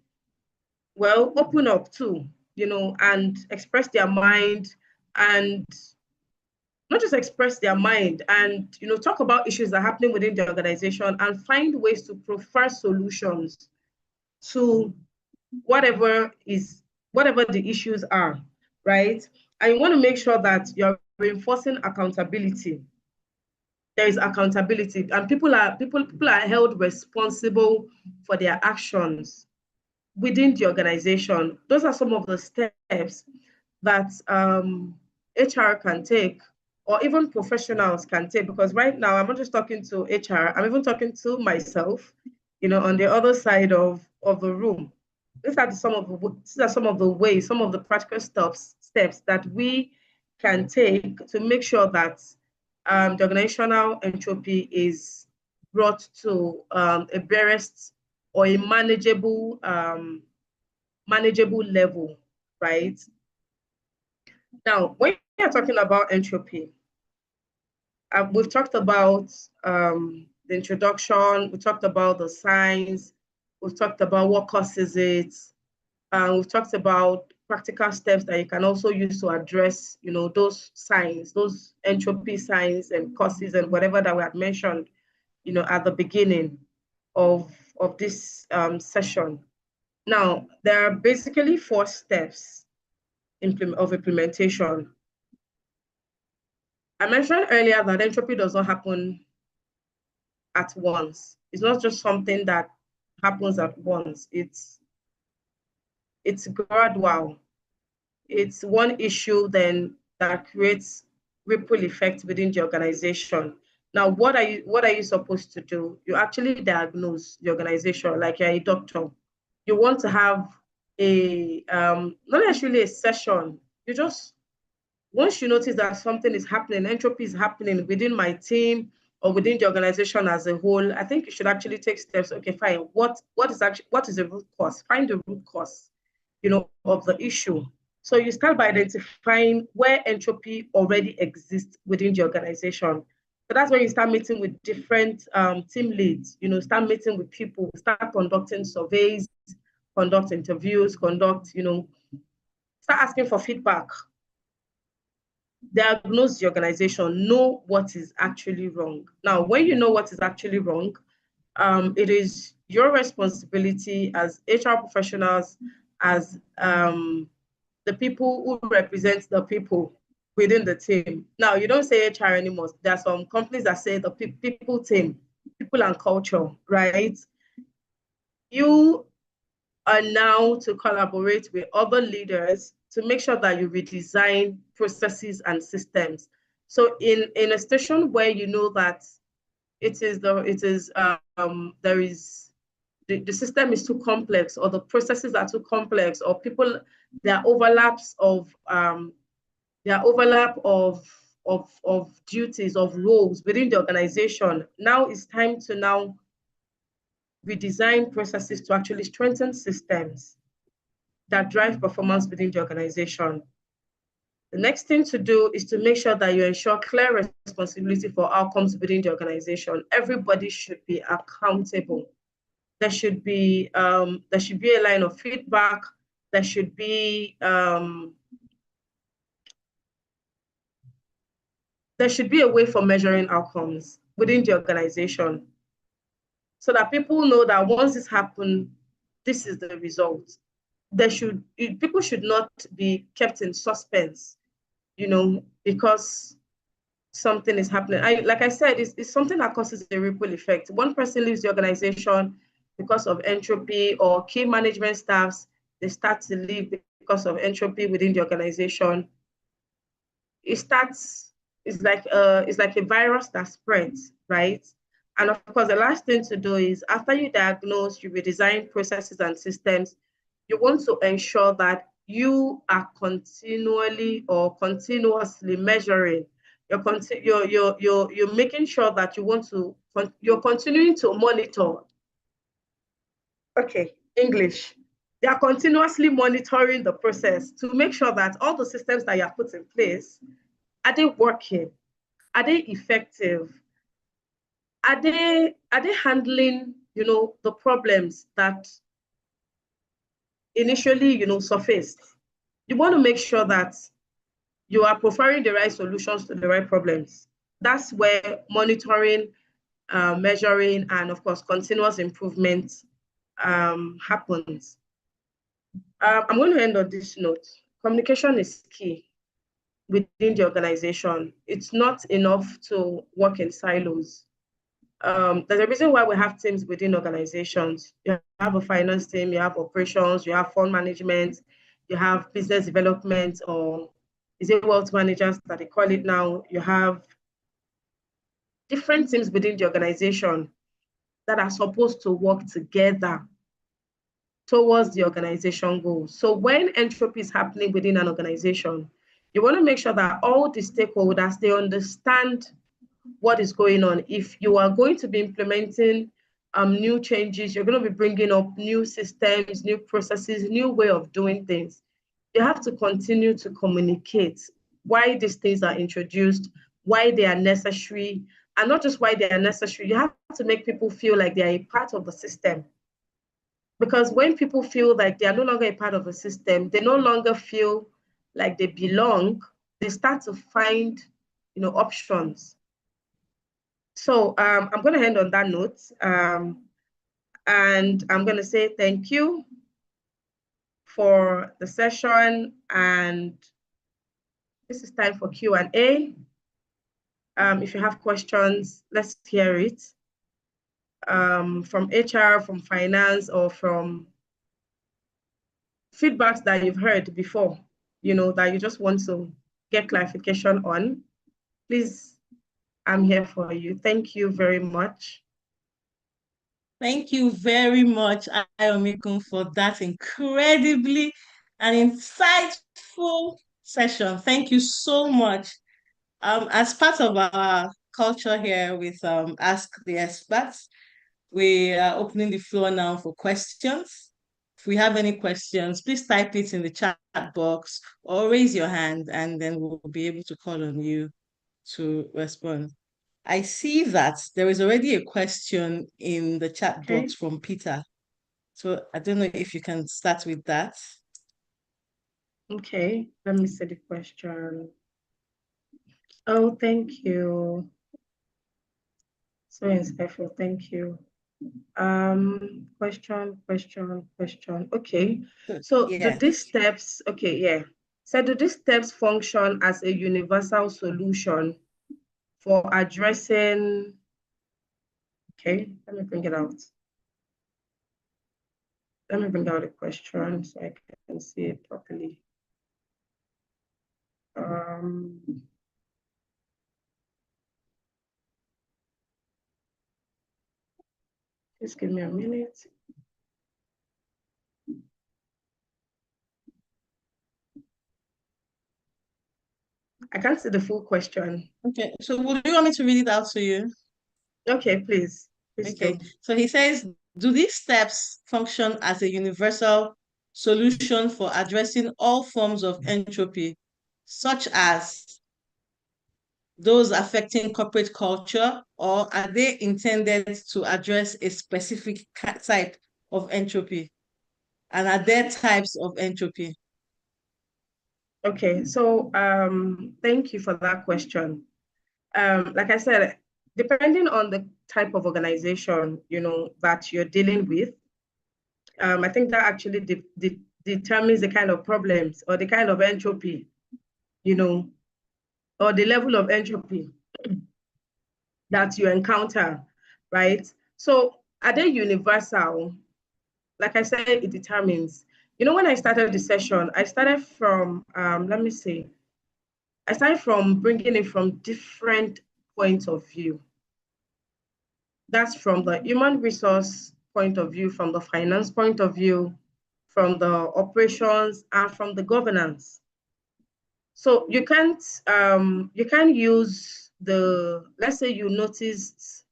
well, open up too, you know, and express their mind, and not just express their mind, and, you know, talk about issues that are happening within the organization and find ways to prefer solutions to whatever the issues are, right? And you want to make sure that you're reinforcing accountability. There is accountability, and people are held responsible for their actions within the organization. Those are some of the steps that HR can take, or even professionals can take, because right now I'm not just talking to HR, I'm even talking to myself, you know, on the other side of the room. These are some of the ways, some of the practical steps that we can take to make sure that the organizational entropy is brought to a barest or a manageable level, right? Now, when you're talking about entropy, we've talked about the introduction, we talked about the signs, we've talked about what causes it, we've talked about practical steps that you can also use to address, you know, those signs, those entropy signs and causes and whatever that we had mentioned, you know, at the beginning of this session. Now, there are basically 4 steps of implementation. I mentioned earlier that entropy does not happen at once. It's not just something that happens at once. It's gradual. It's one issue then that creates ripple effect within the organization. Now, what are you supposed to do? You actually diagnose the organization like you're a doctor. You want to have a not necessarily a session. You just, once you notice that something is happening, entropy is happening within my team or within the organization as a whole, I think you should actually take steps. Okay, fine. What is the root cause? Find the root cause, you know, of the issue. So you start by identifying where entropy already exists within the organization. So that's when you start meeting with different team leads, you know, start meeting with people, start conducting surveys, conduct interviews, you know, start asking for feedback. Diagnose the organization, know what is actually wrong. Now, when you know what is actually wrong, it is your responsibility as HR professionals, as the people who represent the people within the team. Now, you don't say HR anymore. There are some companies that say the people team, people and culture, right? You are now to collaborate with other leaders to make sure that you redesign processes and systems. So in a station where you know that the system is too complex, or the processes are too complex, or people, there are overlaps of duties, of roles within the organization. Now it's time to now redesign processes to actually strengthen systems that drive performance within the organization. The next thing to do is to make sure that you ensure clear responsibility for outcomes within the organization. Everybody should be accountable. There should be a line of feedback. There should be there should be a way for measuring outcomes within the organization so that people know that once this happens, this is the result. People should not be kept in suspense, because something is happening. Like I said, it's something that causes a ripple effect. One person leaves the organization because of entropy, or key management staffs, they start to leave because of entropy within the organization. It's like a virus that spreads, right? And of course, the last thing to do is, after you diagnose, you redesign processes and systems, you want to ensure that you are continually or continuously measuring. You're making sure that you're continuing to monitor. Okay, English. They are continuously monitoring the process to make sure that all the systems that you have put in place, are they working? Are they effective? Are they handling, the problems that initially, surfaced? You want to make sure that you are providing the right solutions to the right problems. That's where monitoring, measuring, and of course, continuous improvement happens. I'm going to end on this note. Communication is key within the organization. It's not enough to work in silos. There's a reason why we have teams within organizations. You have a finance team, you have operations, you have fund management, you have business development, or is it wealth managers that they call it now? You have different teams within the organization that are supposed to work together towards the organization goals. So when entropy is happening within an organization, you want to make sure that all the stakeholders, they understand what is going on. If you are going to be implementing new changes, you're going to be bringing up new systems, new processes, new way of doing things. You have to continue to communicate why these things are introduced, why they are necessary, and not just why they are necessary. You have to make people feel like they are a part of the system. Because when people feel like they are no longer a part of the system, they no longer feel like they belong, they start to find, options. So I'm going to end on that note. And I'm going to say thank you for the session. And this is time for Q&A. If you have questions, let's hear it. From HR, from finance, or from feedbacks that you've heard before, that you just want to get clarification on, please, I'm here for you. Thank you very much. Thank you very much, Ayomikun, for that incredibly and insightful session. Thank you so much. As part of our culture here with Ask the Experts, we are opening the floor now for questions. If we have any questions, please type it in the chat box or raise your hand, and then we'll be able to call on you to respond. I see that there is already a question in the chat box from Peter. So I don't know if you can start with that. Okay, let me see the question. Oh, thank you. So insightful, thank you. Question. Okay, so yes. do these steps, okay, yeah. So do these steps function as a universal solution for addressing, okay, let me bring it out. Let me bring out the question so I can see it properly. Just give me a minute. I can't see the full question. Okay, so would you want me to read it out to you? Okay, please. Okay, do. so he says, do these steps function as a universal solution for addressing all forms of entropy, such as those affecting corporate culture, or are they intended to address a specific type of entropy? And are there types of entropy? Okay, so thank you for that question. like I said, depending on the type of organization, that you're dealing with, I think that actually determines the kind of problems or the kind of entropy, or the level of entropy that you encounter, right? So are they universal? Like I said, it determines. When I started the session, I started from, let me see, I started from bringing it from different points of view. That's from the human resource point of view, from the finance point of view, from the operations, and from the governance. So you can't use let's say you noticed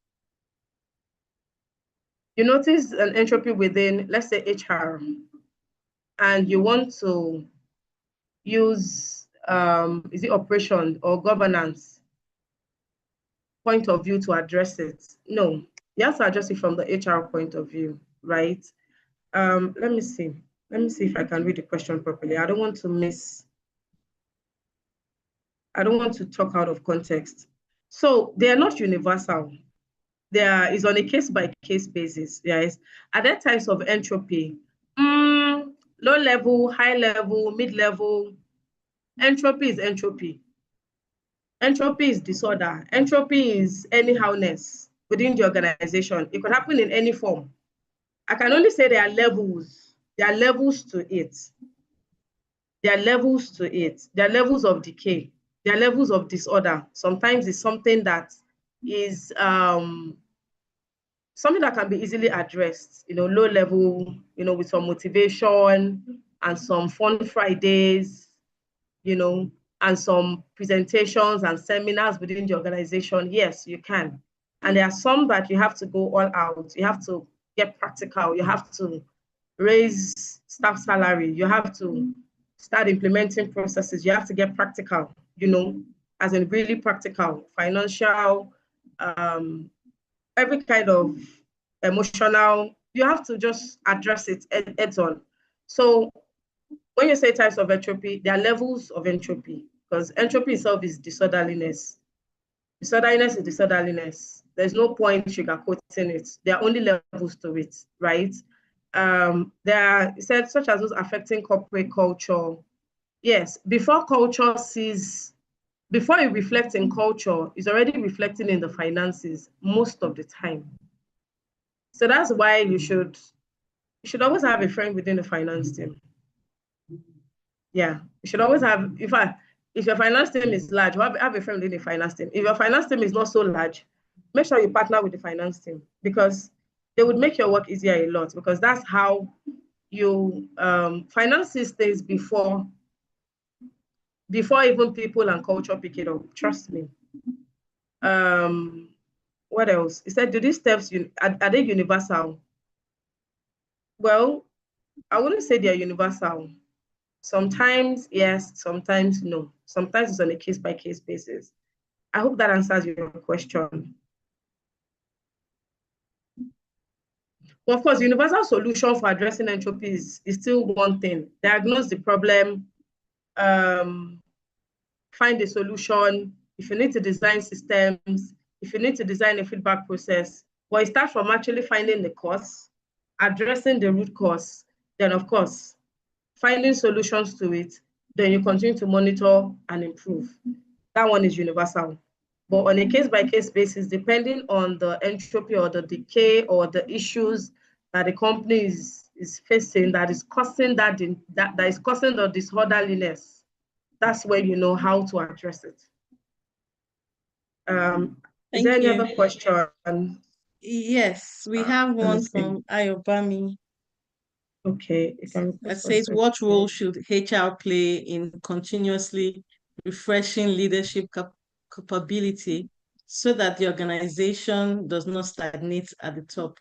an entropy within, let's say, HR, and you want to use is it operation or governance point of view to address it? No, you have to address it from the HR point of view, right? Let me see. Let me see if I can read the question properly. I don't want to talk out of context. So they are not universal. There is on a case-by-case basis. Yes. Are there types of entropy? Low level, high level, mid-level. Entropy is entropy. Entropy is disorder. Entropy is anyhowness within the organization. It could happen in any form. I can only say there are levels. There are levels to it. There are levels to it. There are levels of decay. There are levels of disorder. Sometimes it's something that is something that can be easily addressed, low level, with some motivation and some fun Fridays, and some presentations and seminars within the organization. Yes, you can. And there are some that you have to go all out. You have to get practical. You have to raise staff salary. You have to start implementing processes. You have to get practical, as in really practical, financial, every kind of emotional. You have to just address it head on. So when you say types of entropy, there are levels of entropy, because entropy itself is disorderliness. Disorderliness is disorderliness. There's no point sugarcoating it. There are only levels to it, right? There are, said, such as those affecting corporate culture. Yes, before it reflects in culture, it's already reflecting in the finances most of the time. So that's why you should always have a friend within the finance team. Yeah, you should always have, in fact, if your finance team is large, have a friend within the finance team. If your finance team is not so large, make sure you partner with the finance team, because they would make your work easier a lot, because that's how you finance these things before even people and culture pick it up. Trust me. What else? He said, do these steps, are they universal? Well, I wouldn't say they're universal. Sometimes yes, sometimes no. Sometimes it's on a case-by-case basis. I hope that answers your question. Well, of course, universal solution for addressing entropy is still one thing. Diagnose the problem, find a solution. If you need to design systems, if you need to design a feedback process, well, it starts from actually finding the cause, addressing the root cause, then of course, finding solutions to it, then you continue to monitor and improve. That one is universal. But on a case-by-case basis, depending on the entropy or the decay or the issues that the company is facing that is causing that is causing the disorderliness, that's where you know how to address it. Is there any other question? Yes, we have one from Ayobami. Okay. It says, what role should HR play in continuously refreshing leadership capability so that the organization does not stagnate at the top?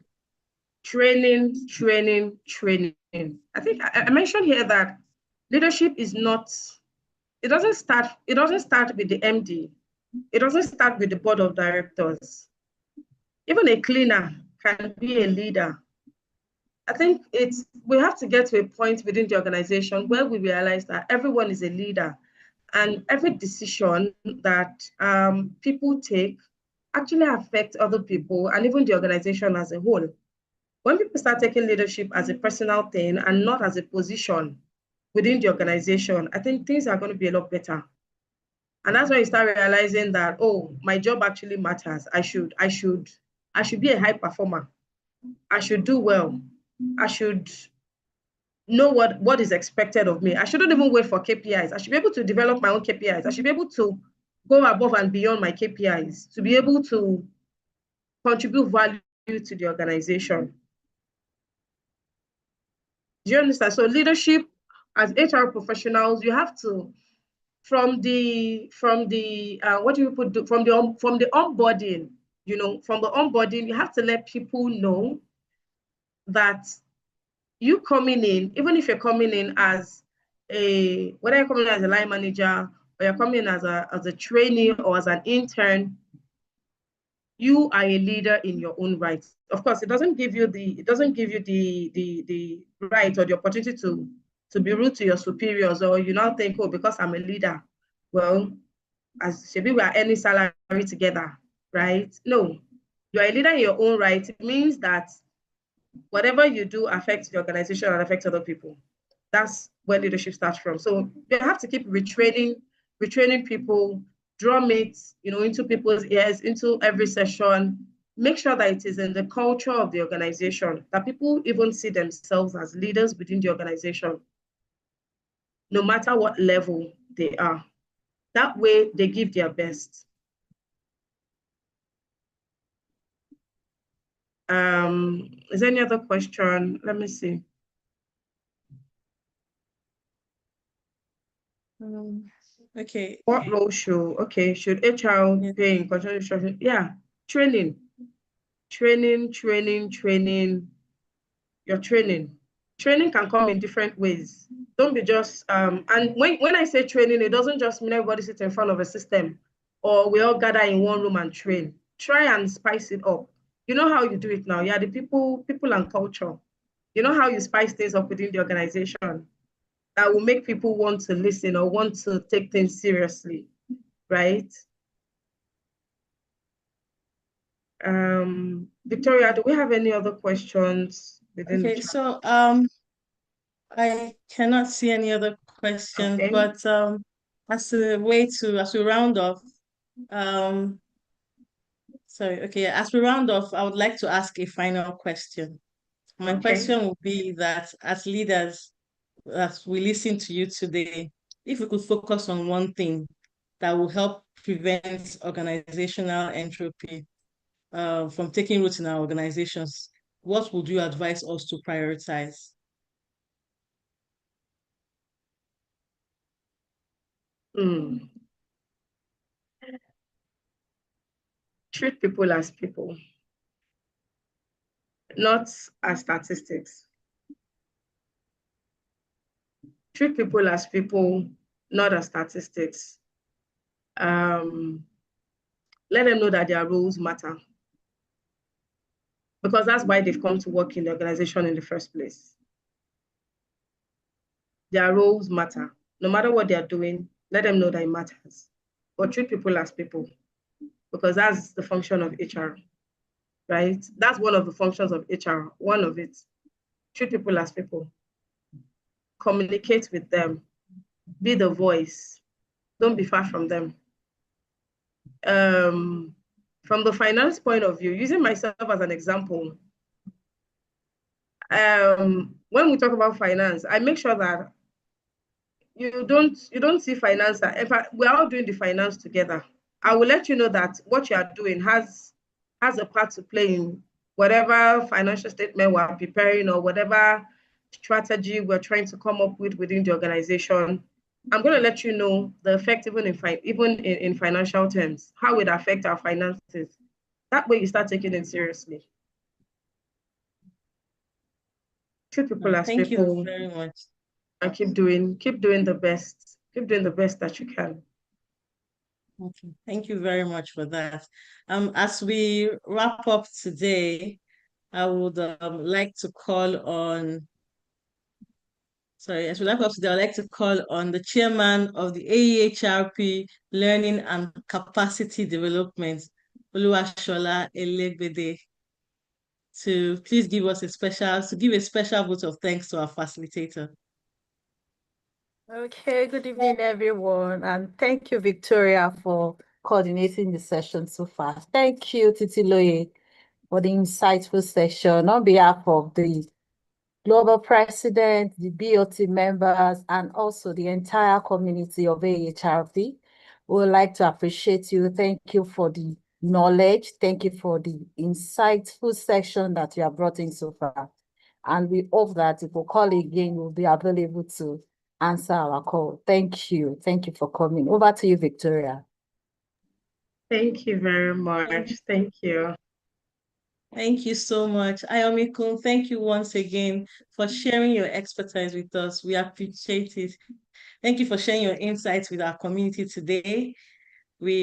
Training, training, training. I think I mentioned here that leadership is not, it doesn't start with the MD. It doesn't start with the board of directors. Even a cleaner can be a leader. I think we have to get to a point within the organization where we realize that everyone is a leader. And every decision that people take actually affects other people and even the organization as a whole. When people start taking leadership as a personal thing and not as a position within the organization, I think things are going to be a lot better. And that's when you start realizing that, oh, my job actually matters. I should be a high performer. I should do well. I should know what is expected of me. I shouldn't even wait for KPIs. I should be able to develop my own KPIs. I should be able to go above and beyond my KPIs to be able to contribute value to the organization. Do you understand? So leadership as HR professionals, you have to, from the what do you put from the onboarding, from the onboarding, you have to let people know that you coming in, even if you're coming in as whether you're coming in as a line manager or you're coming in as a trainee or as an intern, you are a leader in your own right. Of course, it doesn't give you the right or the opportunity to be rude to your superiors, or you now think, oh, because I'm a leader, well, as maybe we are earning salary together, right? No, you're a leader in your own right. It means that whatever you do affects the organization and affects other people. That's where leadership starts from. So you have to keep retraining people, drum it, into people's ears, into every session. Make sure that it is in the culture of the organization, that people even see themselves as leaders within the organization, no matter what level they are. That way, they give their best. Is there any other question? Let me see. Okay. What role should HR play in cultural instruction? Yeah, training. Your training. Training can come in different ways. Don't be just and when I say training, it doesn't just mean everybody sits in front of a system or we all gather in one room and train. Try and spice it up. You know how you do it now. Yeah, the people and culture. You know how you spice things up within the organization that will make people want to listen or want to take things seriously, right? Victoria, do we have any other questions within the Okay, chat? so I cannot see any other questions, Okay. but as we round off, as we round off, I would like to ask a final question. My question would be that as leaders, as we listen to you today, if we could focus on one thing that will help prevent organizational entropy from taking root in our organizations, what would you advise us to prioritize? Treat people as people, not as statistics. Treat people as people, not as statistics. Let them know that their roles matter, because that's why they've come to work in the organization in the first place. Their roles matter. No matter what they're doing, let them know that it matters. But treat people as people, because that's the function of HR, right? That's one of the functions of HR, one of it. Treat people as people. Communicate with them. Be the voice. Don't be far from them. From the finance point of view, using myself as an example, when we talk about finance, I make sure that you don't see finance. We're all doing the finance together. I will let you know that what you are doing has a part to play in whatever financial statement we're preparing or whatever strategy we're trying to come up with within the organization. I'm going to let you know the effect even in financial terms, how it affects our finances. That way you start taking it seriously. Treat people as Thank you people very much. and keep doing the best. Keep doing the best that you can. Okay. Thank you very much for that. As we wrap up today, I would like to call on Sorry, as we wrap up today, I'd like to call on the chairman of the AEHRP Learning and Capacity Development, Oluwashola Elegbede, to please give a special vote of thanks to our facilitator. Okay, good evening, everyone. And thank you, Victoria, for coordinating the session so far. Thank you, Titiloye, for the insightful session on behalf of the Global President, the BOT members, and also the entire community of AHRP. We would like to appreciate you. Thank you for the knowledge. Thank you for the insightful session that you have brought in so far. And we hope that if we call again, we'll be available to answer our call. Thank you. Thank you for coming. Over to you, Victoria. Thank you very much. Thank you. Thank you so much. Ayomikun, thank you once again for sharing your expertise with us. We appreciate it. Thank you for sharing your insights with our community today. We